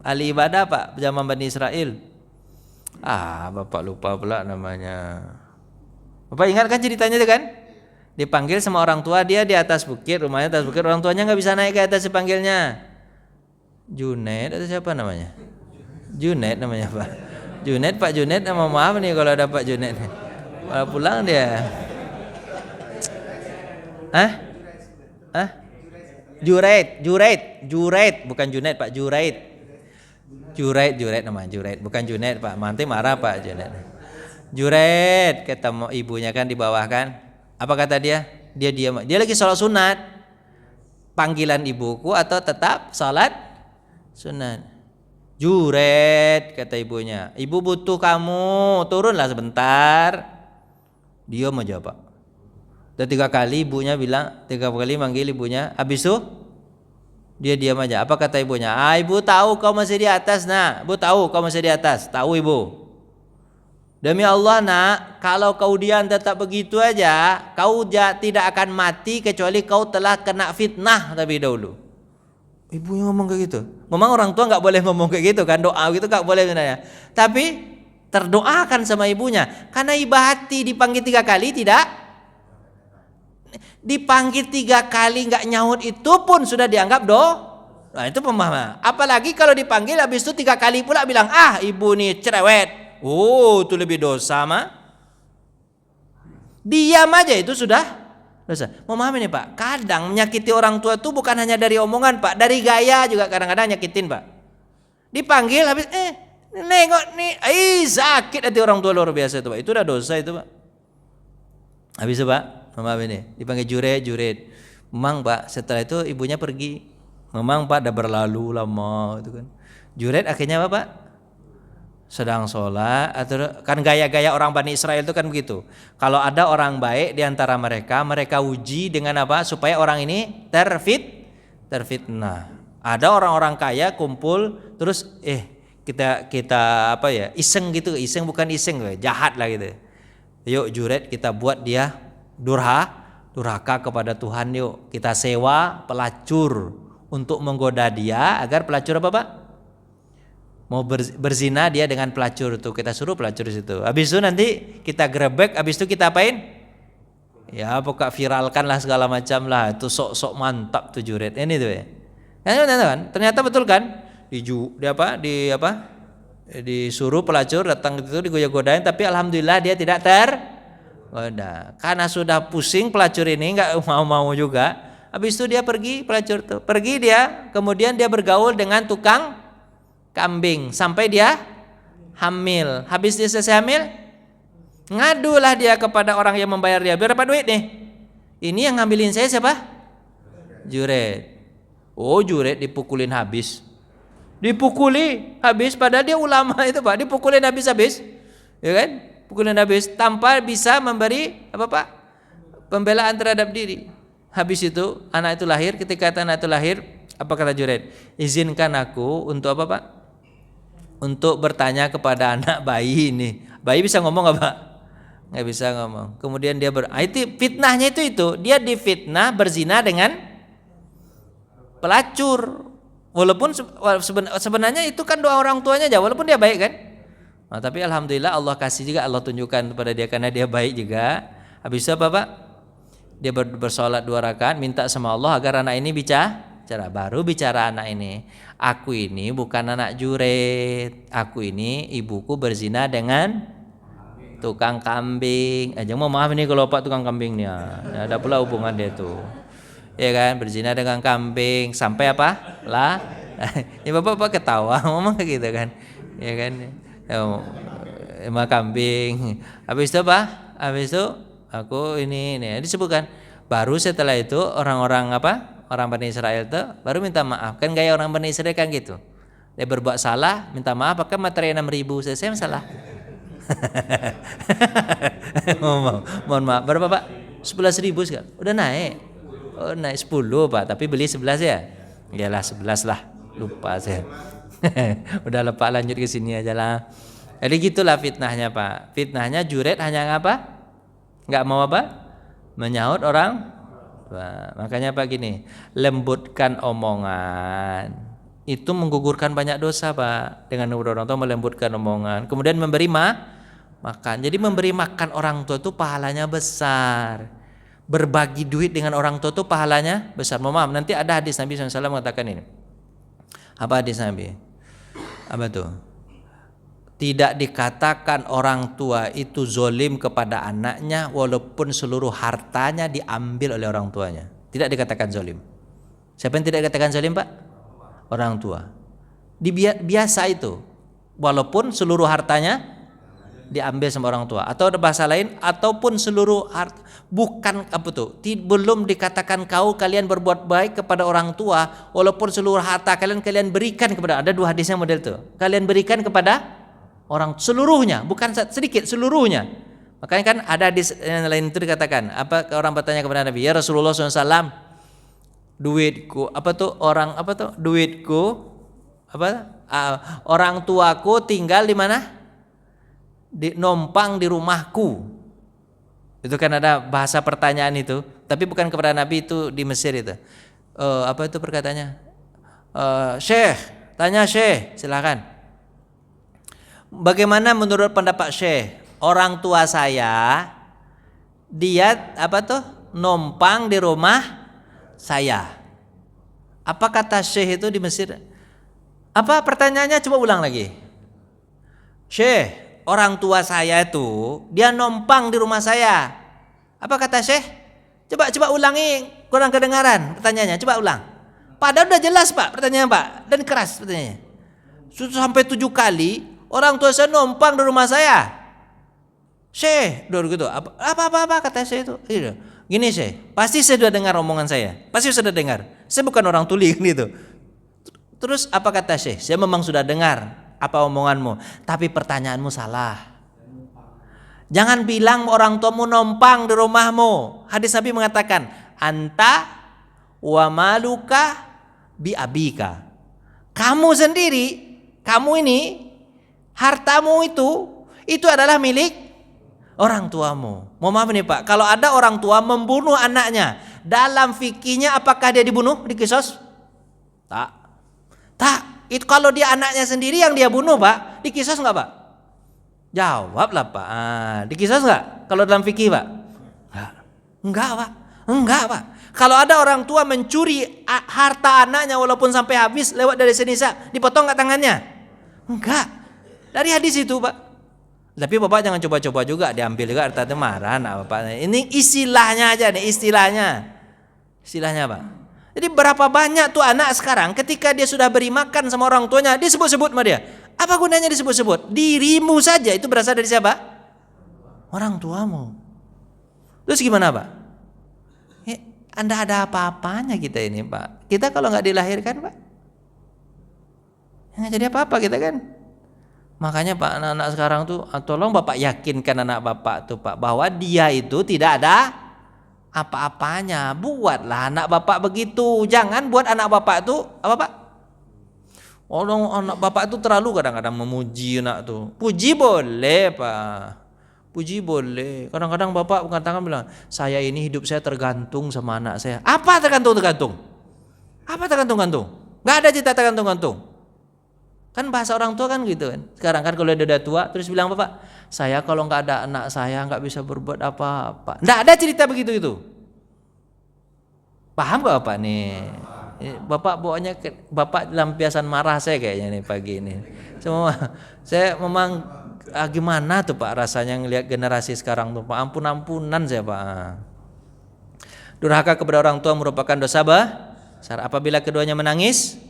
[SPEAKER 1] ahli ibadah Pak, zaman Bani Israel. Bapak lupa pula namanya. Bapak ingat kan ceritanya itu kan? Dipanggil sama orang tua, dia di atas bukit, rumahnya atas bukit, orang tuanya nggak bisa naik ke atas, dipanggilnya Junaid atau siapa namanya? Junaid namanya Pak. Junaid, Pak Junaid, maaf nih kalau ada Pak Junaid. Malah pulang dia. Juraid, bukan Junaid Pak, Juraid namanya, Juraid, bukan Junaid Pak. Nanti marah Pak Junaid. Juraid, ketemu ibunya kan di bawah kan. Apa kata dia? Dia diam. Dia lagi sholat sunat. Panggilan ibuku atau tetap sholat sunat? Juraid, kata ibunya. Ibu butuh kamu, turunlah sebentar. Diam aja Pak. Dan 3 kali ibunya bilang, 3 kali manggil ibunya. Habis itu dia diam aja. Apa kata ibunya? Ibu tahu kau masih di atas nak. Ibu tahu kau masih di atas. Tahu ibu. Demi Allah nak, kalau kau diam tetap begitu aja, kau tidak akan mati kecuali kau telah kena fitnah terlebih dahulu. Ibunya ngomong kayak gitu. Memang orang tua nggak boleh ngomong kayak gitu kan, doa gitu nggak boleh sebenarnya. Tapi terdoakan sama ibunya, karena iba hati dipanggil 3 kali tidak. Dipanggil 3 kali nggak nyaut itu pun sudah dianggap Nah itu pemahaman. Apalagi kalau dipanggil habis itu 3 kali pula bilang ibu nih cerewet. Itu lebih dosa mah. Diam aja itu sudah dosa. Memahami nih Pak. Kadang menyakiti orang tua itu bukan hanya dari omongan Pak, dari gaya juga kadang-kadang nyakitin Pak. Dipanggil habis nengok nih, sakit hati orang tua luar biasa itu Pak. Itu udah dosa itu Pak. Habis itu Pak, memahami nih. Dipanggil Juret. Memang Pak, setelah itu ibunya pergi. Memang Pak udah berlalu lama itu kan. Juret akhirnya apa Pak? Sedang sholat, atau kan gaya-gaya orang Bani Israel itu kan begitu. Kalau ada orang baik di antara mereka uji dengan apa? Supaya orang ini terfitnah. Ada orang-orang kaya kumpul terus kita apa ya? Iseng gitu, bukan iseng, jahat lah gitu. Yuk Juret kita buat dia durhaka kepada Tuhan, yuk. Kita sewa pelacur untuk menggoda dia agar pelacur apa Pak? Mau berzina dia dengan pelacur itu, kita suruh pelacur situ. Habis itu nanti kita grebek, habis itu kita apain? Ya pokok viralkan lah segala macam lah. Itu sok-sok mantap tuh Juret ini tuh ya. Kan? Ternyata betul kan? Disuruh pelacur datang itu digoda-godain, tapi alhamdulillah dia tidak tergoda. Karena sudah pusing pelacur ini nggak mau juga. Habis itu dia pergi, pelacur tuh pergi dia, kemudian dia bergaul dengan tukang kambing sampai dia hamil. Habis dia selesai hamil, ngadulah dia kepada orang yang membayar dia. Berapa duit nih? Ini yang ngambilin saya siapa? Juret. Juret dipukulin habis. Dipukuli habis, padahal dia ulama itu Pak. Dipukulin habis. Ya kan? Pukulin habis tanpa bisa memberi apa Pak? Pembelaan terhadap diri. Habis itu anak itu lahir. Ketika anak itu lahir, apa kata Juret? Izinkan aku untuk apa Pak? Untuk bertanya kepada anak bayi ini, Bayi bisa ngomong nggak Pak? Nggak bisa ngomong. Kemudian dia itu fitnahnya itu dia difitnah berzina dengan pelacur. Walaupun sebenarnya itu kan doa orang tuanya aja, walaupun dia baik kan. Nah, tapi alhamdulillah Allah kasih juga, Allah tunjukkan kepada dia karena dia baik juga. Habis itu apa Pak? Dia bersolat 2 rakaat, minta sama Allah agar anak ini bicara. Baru bicara anak ini, aku ini bukan anak juret, aku ini ibuku berzina dengan tukang kambing. Jangan maaf ini kalau Pak tukang kambing nih, ada pula hubungan dia tuh, ya kan, berzina dengan kambing sampai apa? Lah, ya bapak ketawa, ngomong gitu kan, ya kan, emang kambing. Habis itu apa? Habis itu aku ini disebutkan. Baru setelah itu orang-orang orang Bani Israel itu baru minta maaf. Kan gaya orang Bani Israel kan gitu. Dia berbuat salah, minta maaf, pakai materi 6.000 saya salah. Mohon maaf, berapa Pak? 11.000 sekarang. Udah naik. Oh, naik 10 Pak, tapi beli 11 ya. Iyalah 11 lah. Lupa saya. Udah lepas, lanjut ke sini aja lah. Jadi gitulah fitnahnya Pak. Fitnahnya juret hanya apa? Enggak mau apa? Menyahut orang. Makanya Pak gini, lembutkan omongan. Itu menggugurkan banyak dosa Pak. Dengan orang tua melembutkan omongan. Kemudian memberi makan. Jadi memberi makan orang tua itu pahalanya besar. Berbagi duit dengan orang tua itu pahalanya besar. Maaf, nanti ada hadis Nabi SAW mengatakan ini. Apa hadis Nabi? Apa tuh? Tidak dikatakan orang tua itu zolim kepada anaknya walaupun seluruh hartanya diambil oleh orang tuanya. Tidak dikatakan zolim. Siapa yang tidak dikatakan zolim Pak? Orang tua. Biasa itu. Walaupun seluruh hartanya diambil sama orang tua, atau ada bahasa lain, ataupun seluruh harta, bukan apa tuh, belum dikatakan kalian berbuat baik kepada orang tua walaupun seluruh harta kalian berikan kepada, ada 2 hadisnya model tuh, kalian berikan kepada orang seluruhnya, bukan sedikit, seluruhnya. Makanya kan ada hadis yang lain itu dikatakan, apa, orang bertanya kepada Nabi, ya Rasulullah SAW, duitku duitku orang tuaku tinggal di mana? Nompang di rumahku. Itu kan ada bahasa pertanyaan itu, tapi bukan kepada Nabi, itu di Mesir itu. Apa itu perkataannya? Syekh, tanya Syekh, silakan. Bagaimana menurut pendapat Syekh? Orang tua saya dia nompang di rumah saya. Apa kata Syekh itu di Mesir? Apa pertanyaannya? Coba ulang lagi. Syekh, orang tua saya itu dia nompang di rumah saya. Apa kata Syekh? Coba ulangi, kurang kedengaran pertanyaannya. Coba ulang. Padahal udah jelas Pak pertanyaannya Pak, dan keras pertanyaannya. Sudah sampai 7 kali orang tua saya nompang di rumah saya. Syekh, gitu. Apa kata Syekh itu? Gini Syekh, pasti saya sudah dengar omongan saya. Pasti sudah dengar. Saya bukan orang tuli gitu. Terus apa kata Syekh? Saya memang sudah dengar apa omonganmu, tapi pertanyaanmu salah. Jangan bilang orang tuamu nompang di rumahmu. Hadis Nabi mengatakan, anta wa maluka bi abika. Kamu sendiri, kamu ini, hartamu itu adalah milik orang tuamu. Mohon maaf nih Pak, kalau ada orang tua membunuh anaknya, dalam fikihnya apakah dia dibunuh, dikisos? Tak. Itu kalau dia anaknya sendiri yang dia bunuh Pak, dikisos nggak Pak? Jawablah Pak. Dikisos nggak? Kalau dalam fikih Pak? Enggak Pak. Kalau ada orang tua mencuri harta anaknya walaupun sampai habis lewat dari senisa, dipotong nggak tangannya? Enggak. Dari hadis itu Pak. Tapi Bapak jangan coba-coba juga diambil juga harta itu, marah Bapak. Ini istilahnya aja nih, istilahnya Pak. Jadi berapa banyak tuh anak sekarang ketika dia sudah beri makan sama orang tuanya, disebut-sebut sama dia. Apa gunanya disebut-sebut? Dirimu saja itu berasal dari siapa? Orang tuamu. Terus gimana Pak? Anda ada apa-apanya kita ini Pak? Kita kalau nggak dilahirkan Pak, nggak jadi apa-apa kita kan. Makanya Pak, anak-anak sekarang tuh, tolong Bapak yakinkan anak Bapak tuh Pak, bahwa dia itu tidak ada apa-apanya. Buatlah anak Bapak begitu. Jangan buat anak Bapak tuh apa Pak? Orang anak bapak itu terlalu kadang-kadang memuji anak tuh. Puji boleh Pak, puji boleh. Kadang-kadang bapak mengatakan bilang, saya ini hidup saya tergantung sama anak saya. Apa tergantung? Apa tergantung? Gak ada cerita tergantung. Kan bahasa orang tua kan gitu kan. Sekarang kan kalau dia udah tua terus bilang bapak, saya kalau nggak ada anak saya nggak bisa berbuat apa-apa. Nggak ada cerita begitu itu. Paham gak bapak nih? Bapak bawaannya bapak lampiasan marah saya kayaknya nih pagi ini. Saya memang gimana tuh Pak rasanya ngelihat generasi sekarang tuh Pak, ampun-ampunan saya Pak. Durhaka kepada orang tua merupakan dosa besar apabila keduanya menangis.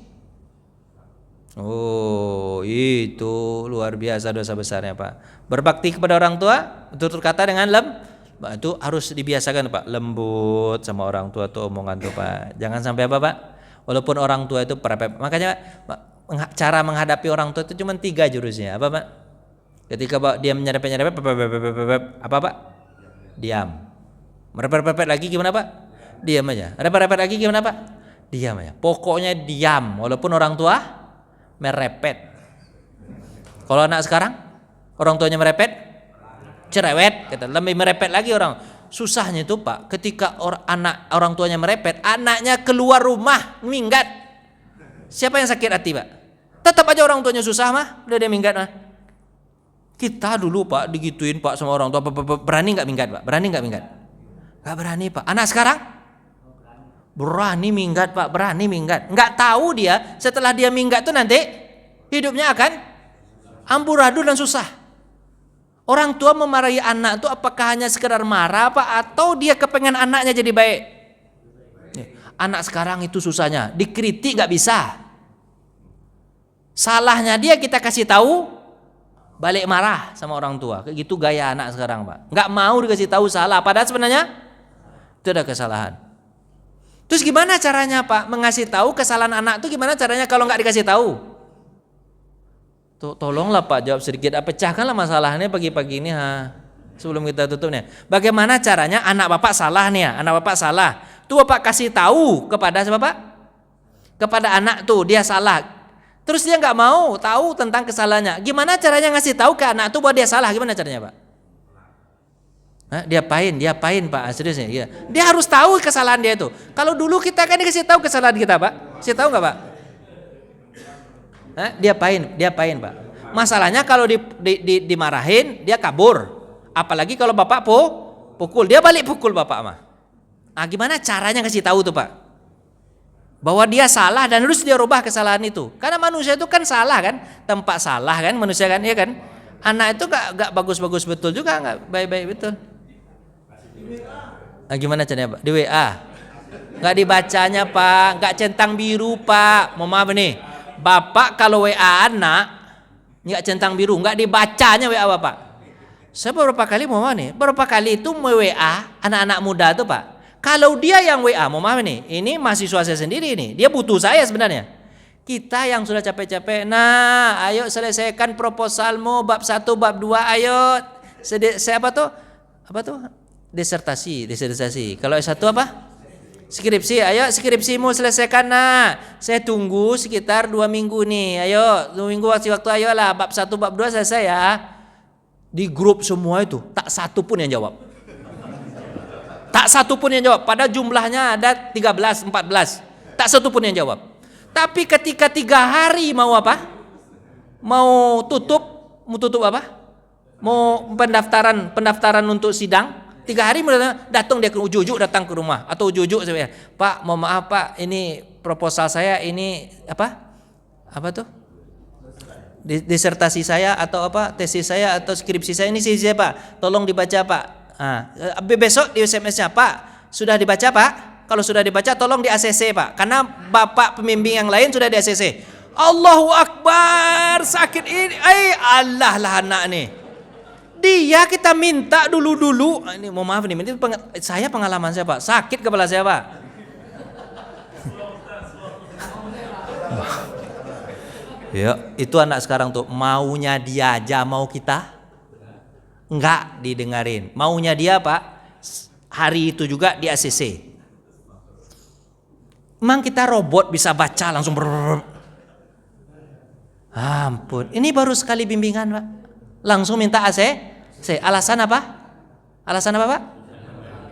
[SPEAKER 1] Oh, itu luar biasa dosa besarnya Pak. Berbakti kepada orang tua, tutur kata dengan itu harus dibiasakan Pak, lembut sama orang tua tuh omongan tuh Pak. Jangan sampai apa Pak? Walaupun orang tua itu perepet. Makanya cara menghadapi orang tua itu cuma 3 jurusnya. Apa Pak? Ketika Pak dia menyerepet apa Pak? Diam. Merepet lagi gimana Pak? Diam aja. Repet lagi gimana Pak? Diam aja. Pokoknya diam walaupun orang tua merepet. Kalau anak sekarang orang tuanya merepet, cerewet, kata lebih merepet lagi orang. Susahnya itu Pak, ketika orang tuanya merepet, anaknya keluar rumah minggat. Siapa yang sakit hati Pak? Tetap aja orang tuanya susah mah, udah dia minggat mah. Kita dulu Pak digituin Pak sama orang tua, berani nggak minggat Pak? Berani nggak minggat? Nggak berani Pak. Anak sekarang berani minggat Pak, berani minggat. Nggak tahu dia setelah dia minggat tuh nanti hidupnya akan amburadul dan susah. Orang tua memarahi anak itu apakah hanya sekedar marah apa atau dia kepengen anaknya jadi baik? Anak sekarang itu susahnya, dikritik nggak bisa. Salahnya dia kita kasih tahu, balik marah sama orang tua. Kayak gitu gaya anak sekarang Pak. Nggak mau dikasih tahu salah, padahal sebenarnya itu ada kesalahan. Terus gimana caranya Pak mengasih tahu kesalahan anak itu gimana caranya kalau nggak dikasih tahu? Tolonglah Pak jawab sedikit, pecahkanlah masalahnya pagi-pagi ini sebelum kita tutup nih. Bagaimana caranya anak bapak salah nih ya, anak bapak salah. Tuh bapak kasih tahu kepada siapa Pak? Kepada anak tuh dia salah. Terus dia nggak mau tahu tentang kesalahannya. Gimana caranya ngasih tahu ke anak tuh bahwa dia salah? Gimana caranya Pak? Dia pain Pak, seriusnya. Iya. Dia harus tahu kesalahan dia itu. Kalau dulu kita kan dikasih tahu kesalahan kita Pak, kasih tahu nggak Pak? Dia pain Pak. Masalahnya kalau dimarahin dia kabur. Apalagi kalau bapak pukul, dia balik pukul bapak mah. Gimana caranya kasih tahu tuh Pak? Bahwa dia salah dan harus dia rubah kesalahan itu. Karena manusia itu kan salah kan, tempat salah kan manusia kan, ya kan. Anak itu gak bagus-bagus betul juga, gak baik-baik betul. Gimana caranya Pak? Di WA. Gak dibacanya Pak, gak centang biru Pak. Mau maaf nih. Bapak kalau WA anak nggak centang biru, nggak dibacanya WA bapak. Saya beberapa kali mau nih, beberapa kali itu mau WA anak-anak muda tuh Pak. Kalau dia yang WA mau maaf nih, ini mahasiswa saya sendiri nih, dia butuh saya sebenarnya. Kita yang sudah capek-capek, nah ayo selesaikan proposalmu bab 1, bab 2, ayo. Saya apa tuh? Disertasi. Kalau S1 apa? Skripsi, ayo skripsimu selesaikan nah. Saya tunggu sekitar 2 minggu nih. Ayo 2 minggu waktu ayolah bab 1 bab 2 selesai ya. Di grup semua itu tak satu pun yang jawab. Tak satu pun yang jawab. Pada jumlahnya ada 13, 14. Tak satu pun yang jawab. Tapi ketika 3 hari mau apa? Mau tutup apa? Mau pendaftaran untuk sidang. 3 hari datang dia ke ujuk-ujuk datang ke rumah atau ujuk-ujuk saya, Pak mau maaf Pak ini proposal saya ini apa tuh disertasi saya atau tesis saya atau skripsi saya ini sih Pak tolong dibaca Pak. Besok di SMS-nya Pak sudah dibaca Pak, kalau sudah dibaca tolong di ACC Pak karena bapak pembimbing yang lain sudah di ACC. Allahu Akbar, sakit ini Allah lah anak nih. Dia kita minta dulu. Ini mau maaf nih, saya pengalaman saya Pak, sakit kepala saya Pak. Ya, itu anak sekarang tuh maunya dia aja mau kita enggak didengarin. Maunya dia Pak, hari itu juga di ACC. Emang kita robot bisa baca langsung Ampun, ini baru sekali bimbingan Pak. Langsung minta AC. Alasan apa? Alasan apa Pak?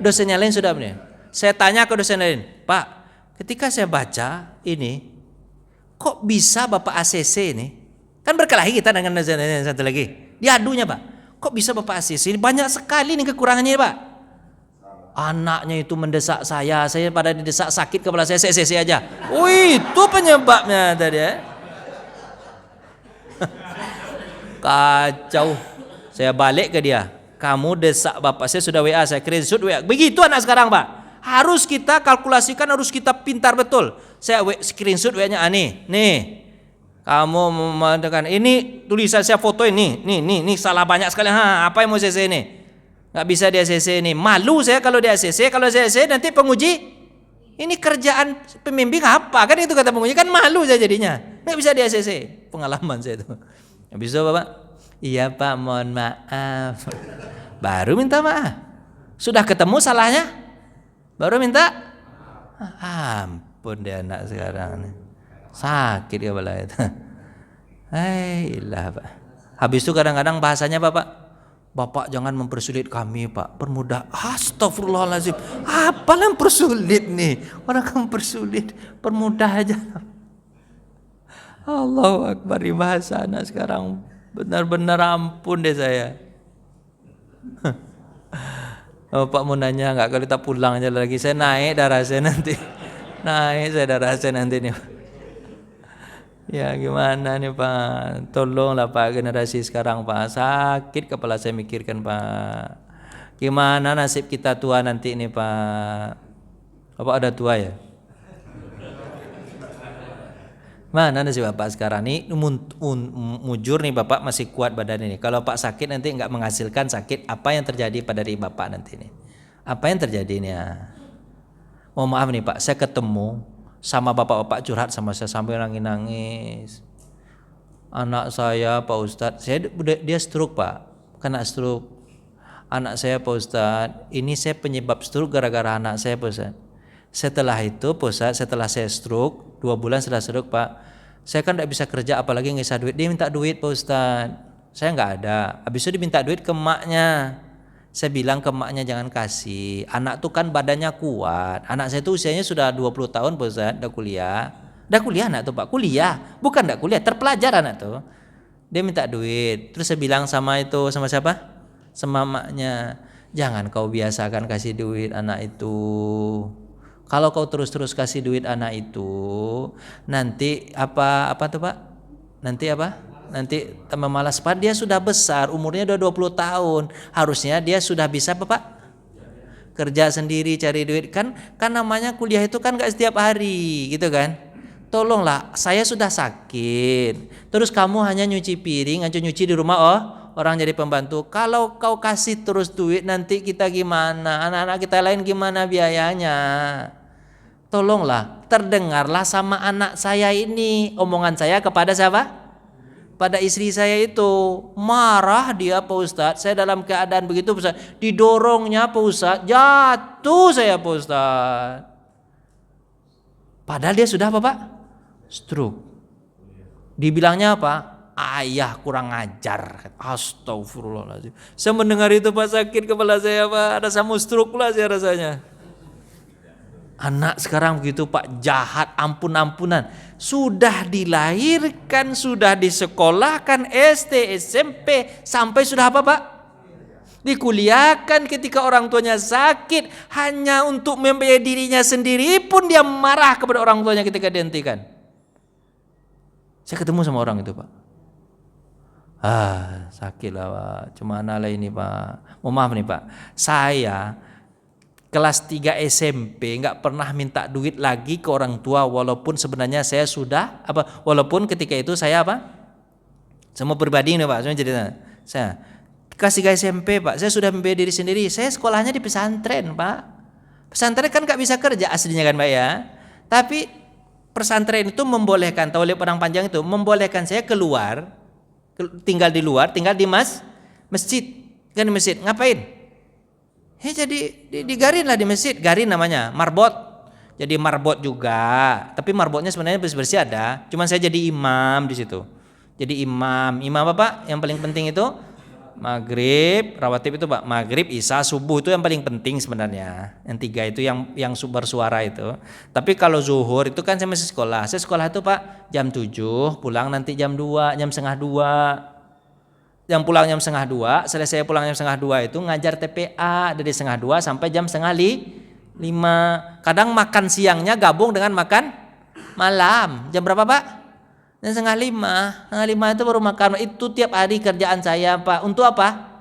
[SPEAKER 1] Dosennya lain sudah benar. Saya tanya ke dosen lain, Pak, ketika saya baca ini, kok bisa Bapak ACC ini? Kan berkelahi kita dengan dosen yang satu lagi. Diadunya Pak, kok bisa Bapak ACC ini? Banyak sekali nih kekurangannya Pak. Anaknya itu mendesak saya pada didesak sakit kepala saya aja. Wih, itu penyebabnya tadi ya. Kacau. Saya balik ke dia. Kamu desak bapak saya sudah WA, saya screenshot WA. Begitu anak sekarang Pak. Harus kita kalkulasikan, harus kita pintar betul. Saya screenshot WA-nya nih. Kamu mengatakan ini tulisan saya foto ini. Nih salah banyak sekali. Apa yang mau saya ini? Nggak bisa di ACC ini. Malu saya kalau di ACC. Kalau di ACC nanti penguji, ini kerjaan pembimbing apa? Kan itu kata penguji, kan malu saya jadinya. Nggak bisa di ACC. Pengalaman saya itu. Habis itu Bapak, iya Pak, mohon maaf. Baru minta maaf. Sudah ketemu salahnya, baru minta. Ampun dia anak sekarang. Sakit kepala itu. Lah Pak. Habis itu kadang-kadang bahasanya Bapak jangan mempersulit kami Pak, permudah. Astagfirullahaladzim. Apa yang persulit nih? Orang kan persulit, permudah aja. Allahu Akbar, bahasa anak sekarang benar-benar ampun deh saya. Bapak mau nanya nggak kalau kita pulang aja lagi, saya naik darah saya nanti. Naik saya darah saya nanti nih. Ya gimana nih Pak, tolonglah Pak, generasi sekarang Pak, sakit kepala saya mikirkan Pak. Gimana nasib kita tua nanti nih Pak. Bapak ada tua ya? Mana nasib Bapak sekarang nih, mujur nih Bapak masih kuat badan ini. Kalau Pak sakit nanti nggak menghasilkan sakit, apa yang terjadi pada diri Bapak nanti nih? Apa yang terjadi nih ya? Oh maaf nih Pak, saya ketemu sama bapak-bapak curhat sama saya sampai nangis-nangis. Anak saya Pak Ustadz, dia stroke Pak, kena stroke. Anak saya Pak Ustadz, ini saya penyebab stroke gara-gara anak saya Pak Ustadz. Setelah itu Pak Ustadz, setelah saya stroke, 2 bulan setelah stroke Pak, saya kan tidak bisa kerja apalagi ngisah duit. Dia minta duit Pak Ustadz, saya nggak ada. Habis itu dia minta duit ke emaknya. Saya bilang ke emaknya jangan kasih, anak tuh kan badannya kuat. Anak saya tuh usianya sudah 20 tahun Pak Ustadz, udah kuliah anak tuh Pak, kuliah, bukan enggak kuliah, terpelajar anak tuh. Dia minta duit, terus saya bilang sama siapa? Sama emaknya, jangan kau biasakan kasih duit anak itu. Kalau kau terus-terus kasih duit anak itu, nanti apa tuh Pak? Nanti tambah malas Pak, dia sudah besar, umurnya udah 20 tahun. Harusnya dia sudah bisa Pak kerja sendiri, cari duit. Kan namanya kuliah itu kan gak setiap hari gitu kan. Tolonglah, saya sudah sakit. Terus kamu hanya nyuci piring, nyuci di rumah orang jadi pembantu. Kalau kau kasih terus duit nanti kita gimana? Anak-anak kita lain gimana biayanya? Tolonglah, terdengarlah sama anak saya ini. Omongan saya kepada siapa? Pada istri saya itu. Marah dia Pak Ustadz. Saya dalam keadaan begitu Pak Ustadz, didorongnya Pak Ustadz, jatuh saya Pak Ustadz. Padahal dia sudah apa Pak? Stroke. Dibilangnya apa? Ayah kurang ajar. Astagfirullahaladzim. Saya mendengar itu Pak, sakit kepala saya Pak. Ada sama stroke pula saya rasanya. Anak sekarang begitu Pak, jahat ampun-ampunan. Sudah dilahirkan, sudah disekolahkan SD, SMP, sampai sudah apa Pak? Dikuliahkan. Ketika orang tuanya sakit, hanya untuk membiayai dirinya sendiri pun dia marah kepada orang tuanya ketika dihentikan. Saya ketemu sama orang itu Pak. Sakit lah Pak. Cumana lah ini Pak. Mohon maaf nih Pak. Saya kelas 3 SMP nggak pernah minta duit lagi ke orang tua, walaupun sebenarnya saya sudah walaupun ketika itu saya semua pribadi nih Pak, saya kelas 3 SMP Pak, saya sudah membiayai diri sendiri. Saya sekolahnya di pesantren Pak. Pesantren kan nggak bisa kerja aslinya kan Pak ya, tapi pesantren itu membolehkan, Taulib Padang Panjang itu membolehkan saya keluar, tinggal di luar, tinggal di masjid, kan di masjid. Ngapain? Jadi digarin lah di masjid, garin namanya, marbot. Jadi marbot juga, tapi marbotnya sebenarnya bersih-bersih ada. Cuman saya jadi imam di situ. Jadi imam apa yang paling penting itu? Maghrib, rawatib itu Pak, maghrib, isya, subuh itu yang paling penting sebenarnya. Yang tiga itu yang bersuara itu. Tapi kalau zuhur itu kan saya masih sekolah. Saya sekolah itu Pak jam 7, pulang nanti jam 2, jam setengah 2. Yang pulang jam setengah 2, selesai pulang jam setengah 2 itu ngajar TPA dari setengah 2 sampai jam setengah 5. Kadang makan siangnya gabung dengan makan malam. Jam berapa Pak? Dan setengah 5 itu baru makan. Itu tiap hari kerjaan saya Pak. Untuk apa?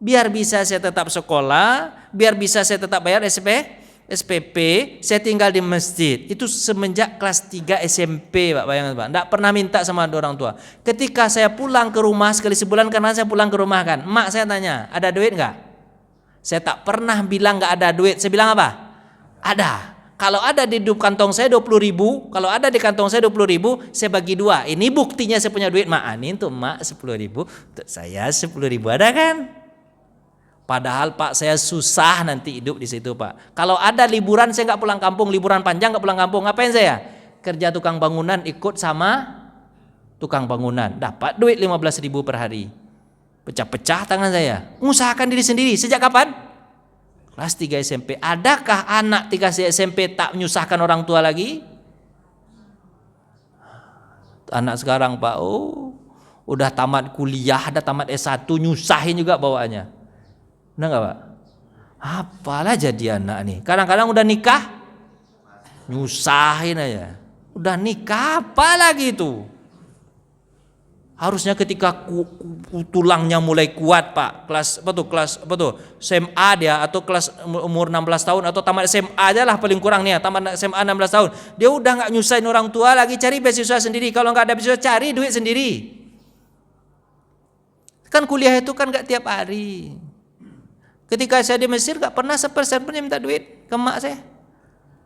[SPEAKER 1] Biar bisa saya tetap sekolah, biar bisa saya tetap bayar SPP, saya tinggal di masjid. Itu semenjak kelas 3 SMP Pak, bayangkan Pak. Tidak pernah minta sama orang tua. Ketika saya pulang ke rumah sekali sebulan, karena saya pulang ke rumah kan, emak saya tanya, ada duit nggak? Saya tak pernah bilang nggak ada duit. Saya bilang apa? Ada. Kalau ada di kantong saya 20.000, kalau ada di kantong saya 20.000, saya bagi 2. Ini buktinya saya punya duit. Mak, ini untuk mak 10.000, untuk saya 10.000, ada kan? Padahal Pak saya susah nanti hidup di situ Pak. Kalau ada liburan saya nggak pulang kampung, liburan panjang nggak pulang kampung, ngapain saya? Kerja tukang bangunan, ikut sama tukang bangunan, dapat duit 15.000 per hari. Pecah-pecah tangan saya. Mengusahakan diri sendiri. Sejak kapan? Kelas 3 SMP. Adakah anak 3 SMP tak menyusahkan orang tua lagi? Anak sekarang Pak, udah tamat kuliah, udah tamat S1, nyusahin juga bawaannya. Benar nggak Pak? Apalah jadi anak nih. Kadang-kadang udah nikah, nyusahin aja. Udah nikah apa lagi itu? Harusnya ketika tulangnya mulai kuat Pak, kelas SMA dia, atau kelas umur 16 tahun atau tamat SMA aja lah paling kurang nih ya, tamat SMA 16 tahun. Dia udah nggak nyusahin orang tua lagi, cari beasiswa sendiri. Kalau nggak ada beasiswa, cari duit sendiri. Kan kuliah itu kan nggak tiap hari. Ketika saya di Mesir nggak pernah sepersen pun minta duit ke emak saya.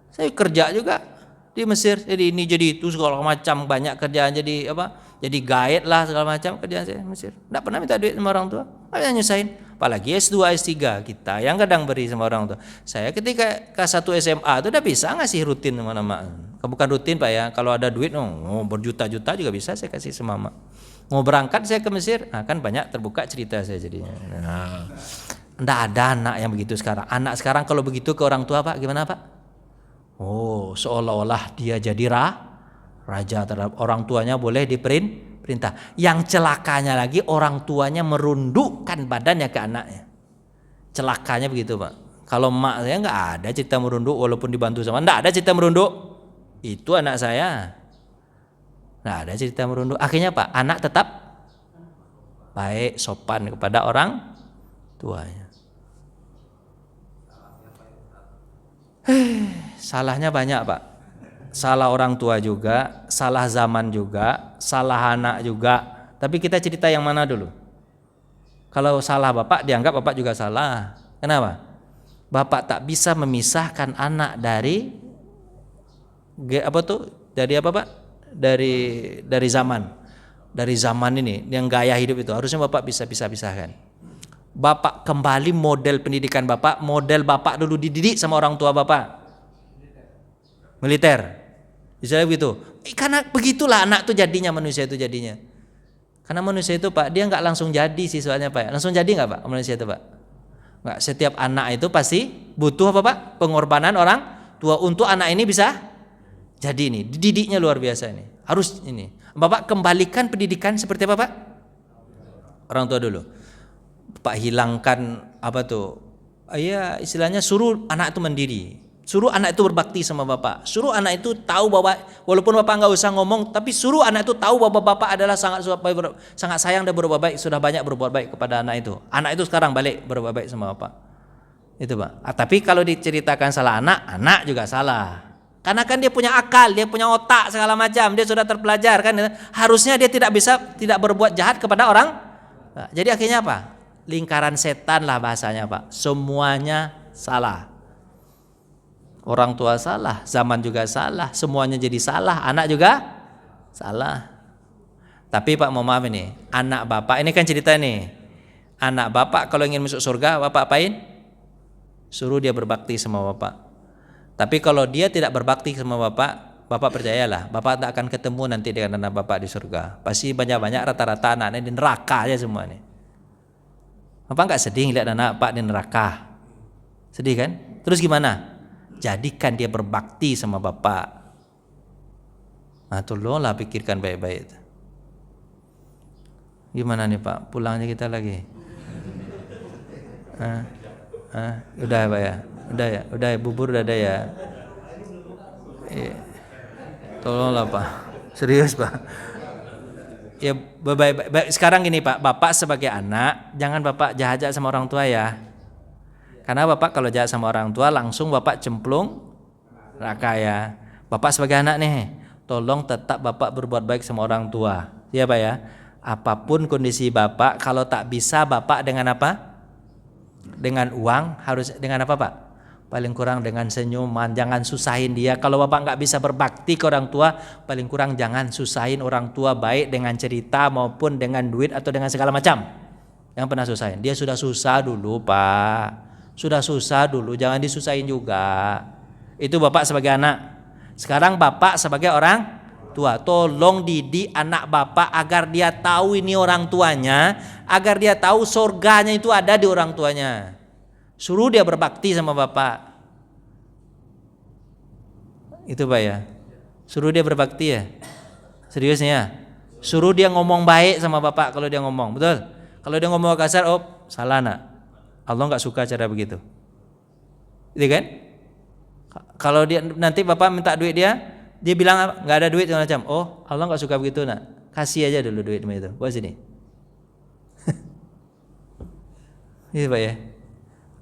[SPEAKER 1] Saya kerja juga di Mesir, jadi ini jadi itu segala macam, banyak kerjaan, jadi apa? Jadi guide lah segala macam kerjaan saya Mesir. Tidak pernah minta duit sama orang tua. Hanya nyusahin. Apalagi S2, S3 kita yang kadang beri sama orang tua. Saya ketika kelas 1 SMA itu udah bisa ngasih rutin sama nama. Bukan rutin Pak ya. Kalau ada duit berjuta-juta juga bisa saya kasih sama mama. Mau berangkat saya ke Mesir, kan banyak terbuka cerita saya jadinya. Enggak ada anak yang begitu sekarang. Anak sekarang kalau begitu ke orang tua Pak, gimana Pak? Seolah-olah dia jadi raja terhadap orang tuanya, boleh diperintah. Yang celakanya lagi, orang tuanya merundukkan badannya ke anaknya. Celakanya begitu Pak. Kalau emak saya nggak ada cerita merunduk, walaupun dibantu sama, nggak ada cerita merunduk. Itu anak saya, nggak ada cerita merunduk. Akhirnya Pak, anak tetap baik, sopan kepada orang tuanya. Salahnya banyak Pak. Salah orang tua juga, salah zaman juga, salah anak juga. Tapi kita cerita yang mana dulu? Kalau salah bapak, dianggap bapak juga salah. Kenapa? Bapak tak bisa memisahkan anak dari Dari apa Pak? Dari zaman. Dari zaman ini, yang gaya hidup itu harusnya bapak bisa pisahkan. Bapak kembali model pendidikan bapak, model bapak dulu dididik sama orang tua bapak. Militer, misalnya begitu. Karena begitulah anak tuh jadinya, manusia itu jadinya. Karena manusia itu Pak, dia nggak langsung jadi siswanya Pak. Langsung jadi nggak Pak manusia itu Pak? Nggak. Setiap anak itu pasti butuh apa Pak? Pengorbanan orang tua untuk anak ini bisa jadi ini. Dididiknya luar biasa ini. Harus ini. Bapak kembalikan pendidikan seperti apa Pak? Orang tua dulu. Bapak hilangkan istilahnya suruh anak itu mandiri. Suruh anak itu berbakti sama bapak. Suruh anak itu tahu bahwa walaupun bapak nggak usah ngomong, tapi suruh anak itu tahu bahwa bapak adalah sangat sayang dan berbuat baik. Sudah banyak berbuat baik kepada anak itu. Anak itu sekarang balik berbuat baik sama bapak. Itu Pak. Tapi kalau diceritakan salah anak juga salah. Karena kan dia punya akal, dia punya otak segala macam, dia sudah terpelajar kan. Harusnya dia tidak berbuat jahat kepada orang. Jadi akhirnya apa? Lingkaran setan lah bahasanya Pak. Semuanya salah. Orang tua salah, zaman juga salah, semuanya jadi salah, anak juga salah. Tapi Pak mau maaf ini, anak bapak ini kan cerita nih. Anak bapak kalau ingin masuk surga, bapak apain? Suruh dia berbakti sama bapak. Tapi kalau dia tidak berbakti sama bapak, Bapak percayalah, Bapak tak akan ketemu nanti dengan anak Bapak di surga. Pasti banyak-banyak rata-rata anaknya di neraka aja semua nih. Bapak nggak sedih lihat anak Bapak di neraka? Sedih kan? Terus gimana? Jadikan dia berbakti sama Bapak. Nah, tolonglah pikirkan baik-baik. Gimana nih Pak? Pulangnya kita lagi. Udah Pak ya? Udah ya, bubur udah ada ya. Tolonglah Pak. Serius Pak. Ya baik. Sekarang gini Pak, Bapak sebagai anak jangan Bapak jahat-jahat sama orang tua ya. Karena Bapak kalau jahat sama orang tua langsung Bapak cemplung neraka ya. Bapak sebagai anak nih, tolong tetap Bapak berbuat baik sama orang tua. Ya Pak ya. Apapun kondisi Bapak, kalau tak bisa Bapak dengan apa? Dengan uang, harus dengan apa Pak? Paling kurang dengan senyuman, jangan susahin dia. Kalau Bapak nggak bisa berbakti ke orang tua, paling kurang jangan susahin orang tua, baik dengan cerita maupun dengan duit atau dengan segala macam. Yang pernah susahin, dia sudah susah dulu Pak. Sudah susah dulu, jangan disusahin juga. Itu Bapak sebagai anak. Sekarang Bapak sebagai orang tua, tolong didik anak Bapak agar dia tahu ini orang tuanya, agar dia tahu surganya itu ada di orang tuanya. Suruh dia berbakti sama Bapak. Itu Pak ya. Suruh dia berbakti ya. Seriusnya ya. Suruh dia ngomong baik sama Bapak kalau dia ngomong. Betul? Kalau dia ngomong kasar, oh salah nak. Allah nggak suka cara begitu. Gitu kan? Kalau dia nanti Bapak minta duit dia bilang nggak ada duit macam. Oh Allah nggak suka begitu nak. Kasih aja dulu duit itu. Buat sini. Gitu Pak ya.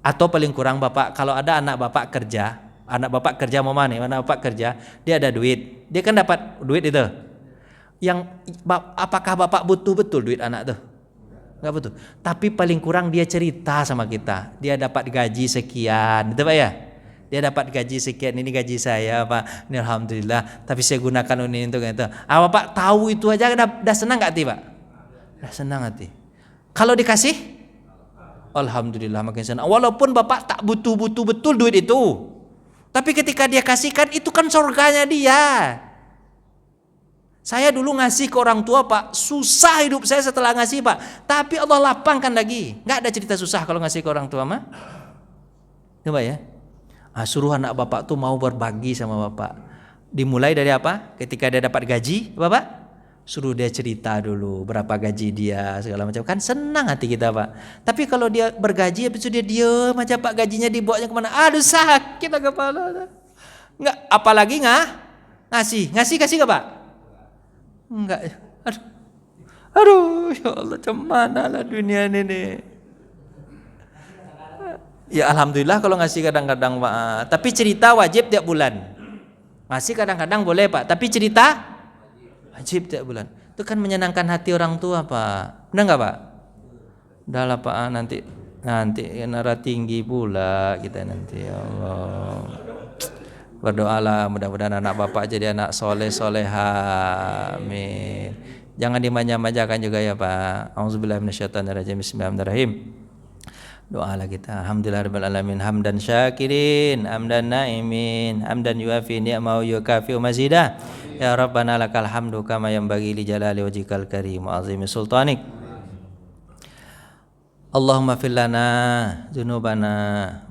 [SPEAKER 1] Atau paling kurang Bapak kalau ada anak Bapak kerja mau mana? Anak Bapak kerja, dia ada duit. Dia kan dapat duit itu. Apakah Bapak butuh betul duit anak tuh? Enggak butuh. Tapi paling kurang dia cerita sama kita. Dia dapat gaji sekian, gitu Pak ya. Dia dapat gaji sekian, ini gaji saya Pak. Ini alhamdulillah, tapi saya gunakan ini untuk itu. Bapak tahu itu aja udah senang enggak hati Pak? Udah senang hati. Kalau dikasih alhamdulillah makin senang. Walaupun Bapak tak butuh betul duit itu. Tapi ketika dia kasihkan itu kan surganya dia. Saya dulu ngasih ke orang tua Pak, susah hidup saya setelah ngasih Pak. Tapi Allah lapangkan lagi. Enggak ada cerita susah kalau ngasih ke orang tua mah. Coba ya. Suruh anak Bapak tuh mau berbagi sama Bapak. Dimulai dari apa? Ketika dia dapat gaji, Bapak suruh dia cerita dulu berapa gaji dia segala macam, kan senang hati kita Pak. Tapi kalau dia bergaji habis itu dia diam aja Pak, gajinya dibawanya kemana? Aduh sakit kepala. Enggak, apalagi ngasih kasih nggak Pak? Enggak. Aduh ya Allah, cemana lah dunia ini nih. Ya alhamdulillah kalau ngasih kadang-kadang Pak. Tapi cerita wajib tiap bulan. Ngasih kadang-kadang boleh Pak, tapi cerita wajib tiap bulan. Itu kan menyenangkan hati orang tua Pak. Benar nggak Pak? Udahlah Pak, nanti nara tinggi pula kita nanti. Ya Allah. Berdoalah mudah-mudahan anak Bapak jadi anak soleh soleha. Amin. Jangan dimanja-manjakan juga ya Pak. Auzubillahi minasyaitonirrajim. Bismillahirrahmanirrahim. Doalah kita. Alhamdulillahirabbil alamin, hamdan syakirin, hamdan naimin, hamdan yuafi ni'mahu yukafi mazidah. Ya Rabbana lakal hamdu kama yanbaghi li jalali wajhikal karim wa azimi sultanik. Allahumma fir lana dzunubana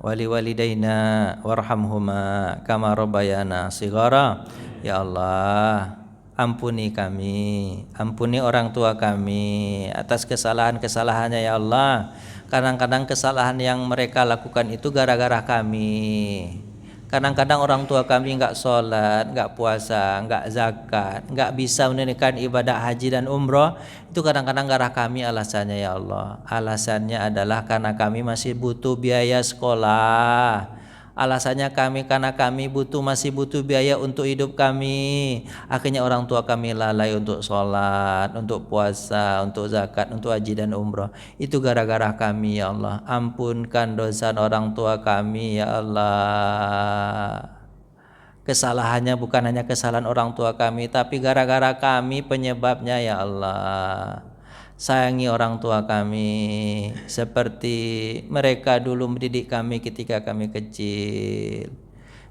[SPEAKER 1] wa li walidaina warhamhuma kama rabbayana shighara. Ya Allah, ampuni kami, ampuni orang tua kami atas kesalahan-kesalahannya ya Allah. Kadang-kadang kesalahan yang mereka lakukan itu gara-gara kami. Kadang-kadang orang tua kami enggak sholat, enggak puasa, enggak zakat, enggak bisa menunaikan ibadah haji dan umroh. Itu kadang-kadang gara kami alasannya ya Allah. Alasannya adalah karena kami masih butuh biaya sekolah. Alasannya karena kami masih butuh biaya untuk hidup kami. Akhirnya orang tua kami lalai untuk sholat, untuk puasa, untuk zakat, untuk haji dan umroh. Itu gara-gara kami ya Allah. Ampunkan dosa orang tua kami ya Allah. Kesalahannya bukan hanya kesalahan orang tua kami, tapi gara-gara kami penyebabnya ya Allah. Sayangi orang tua kami seperti mereka dulu mendidik kami ketika kami kecil.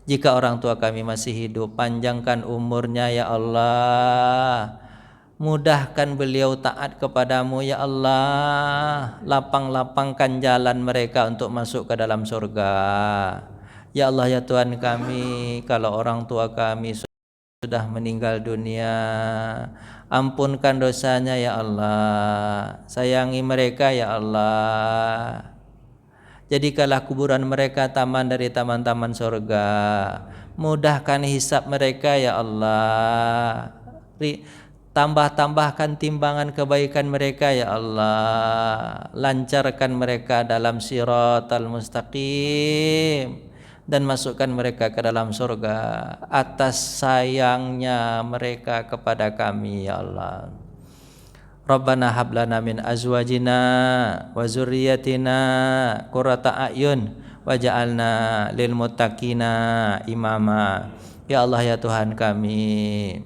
[SPEAKER 1] Jika orang tua kami masih hidup, panjangkan umurnya ya Allah. Mudahkan beliau taat kepadamu ya Allah. Lapang-lapangkan jalan mereka untuk masuk ke dalam surga. Ya Allah ya Tuhan kami, kalau orang tua kami sudah meninggal dunia, ampunkan dosanya ya Allah. Sayangi mereka ya Allah. Jadikanlah kuburan mereka taman dari taman-taman surga. Mudahkan hisab mereka ya Allah. Tambah-tambahkan timbangan kebaikan mereka ya Allah. Lancarkan mereka dalam siratal mustaqim. Dan masukkan mereka ke dalam surga atas sayangnya mereka kepada kami ya Allah. Rabbana hab lana min azwajina wa zurriyyatina qurrata a'yun waj'alna lil muttaqina imama. Ya Allah ya Tuhan kami,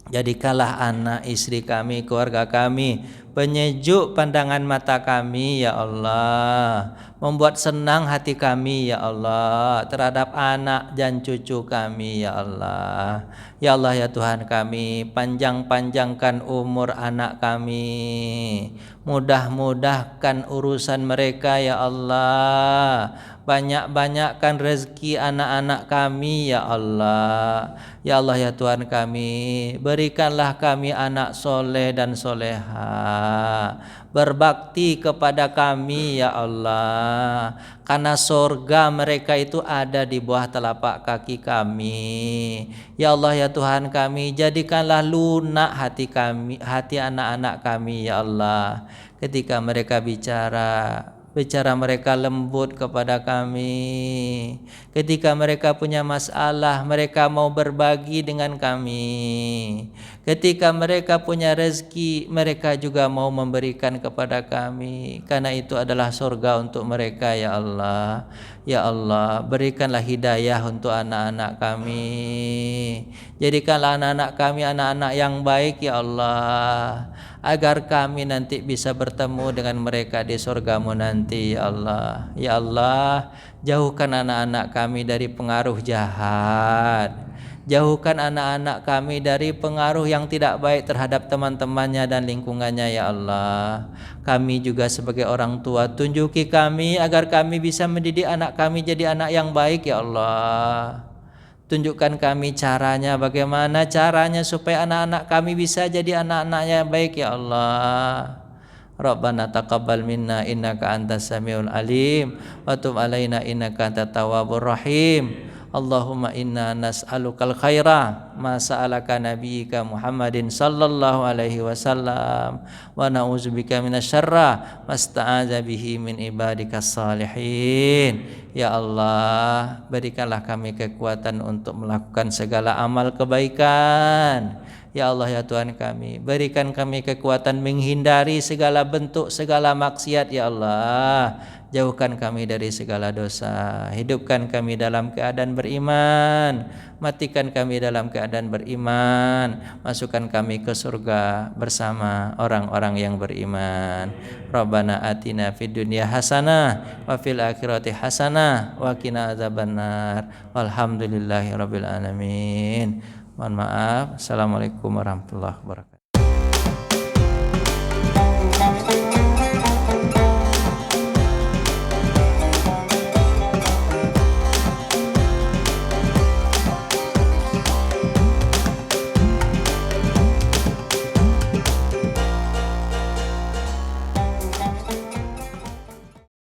[SPEAKER 1] jadikanlah anak istri kami, keluarga kami penyejuk pandangan mata kami ya Allah, membuat senang hati kami ya Allah terhadap anak dan cucu kami ya Allah. Ya Allah ya Tuhan kami, panjang-panjangkan umur anak kami, mudah-mudahkan urusan mereka ya Allah, banyak-banyakkan rezeki anak-anak kami ya Allah. Ya Allah ya Tuhan kami, berikanlah kami anak soleh dan soleha, berbakti kepada kami ya Allah, karena surga mereka itu ada di bawah telapak kaki kami. Ya Allah ya Tuhan kami, jadikanlah lunak hati kami, hati anak-anak kami ya Allah, ketika mereka bicara mereka lembut kepada kami. Ketika mereka punya masalah, mereka mau berbagi dengan kami. Ketika mereka punya rezeki, mereka juga mau memberikan kepada kami. Karena itu adalah surga untuk mereka ya Allah. Ya Allah, berikanlah hidayah untuk anak-anak kami. Jadikanlah anak-anak kami anak-anak yang baik ya Allah, agar kami nanti bisa bertemu dengan mereka di surgamu nanti ya Allah. Ya Allah, jauhkan anak-anak kami dari pengaruh jahat. Jauhkan anak-anak kami dari pengaruh yang tidak baik terhadap teman-temannya dan lingkungannya ya Allah. Kami juga sebagai orang tua, tunjuki kami agar kami bisa mendidik anak kami jadi anak yang baik ya Allah. Tunjukkan kami caranya, bagaimana caranya supaya anak-anak kami bisa jadi anak-anak yang baik ya Allah. Rabbana taqabbal minna innaka antas samiul alim wa tub alaina innaka antat tawwabur rahim. Allahumma inna nas'alukal khaira ma sa'alaka nabiyyika Muhammadin sallallahu alaihi wasallam wa na'udzubika minasyarra masta'adza bihi min ibadikas salihin. Ya Allah, berikanlah kami kekuatan untuk melakukan segala amal kebaikan. Ya Allah ya Tuhan kami, berikan kami kekuatan menghindari segala bentuk segala maksiat ya Allah. Jauhkan kami dari segala dosa, hidupkan kami dalam keadaan beriman, matikan kami dalam keadaan beriman, masukkan kami ke surga bersama orang-orang yang beriman. Rabbana atina fid dunya hasanah wa fil akhirati hasanah wa qina adzabannar. Walhamdulillahirabbil alamin. Mohon maaf. Assalamualaikum warahmatullahi wabarakatuh.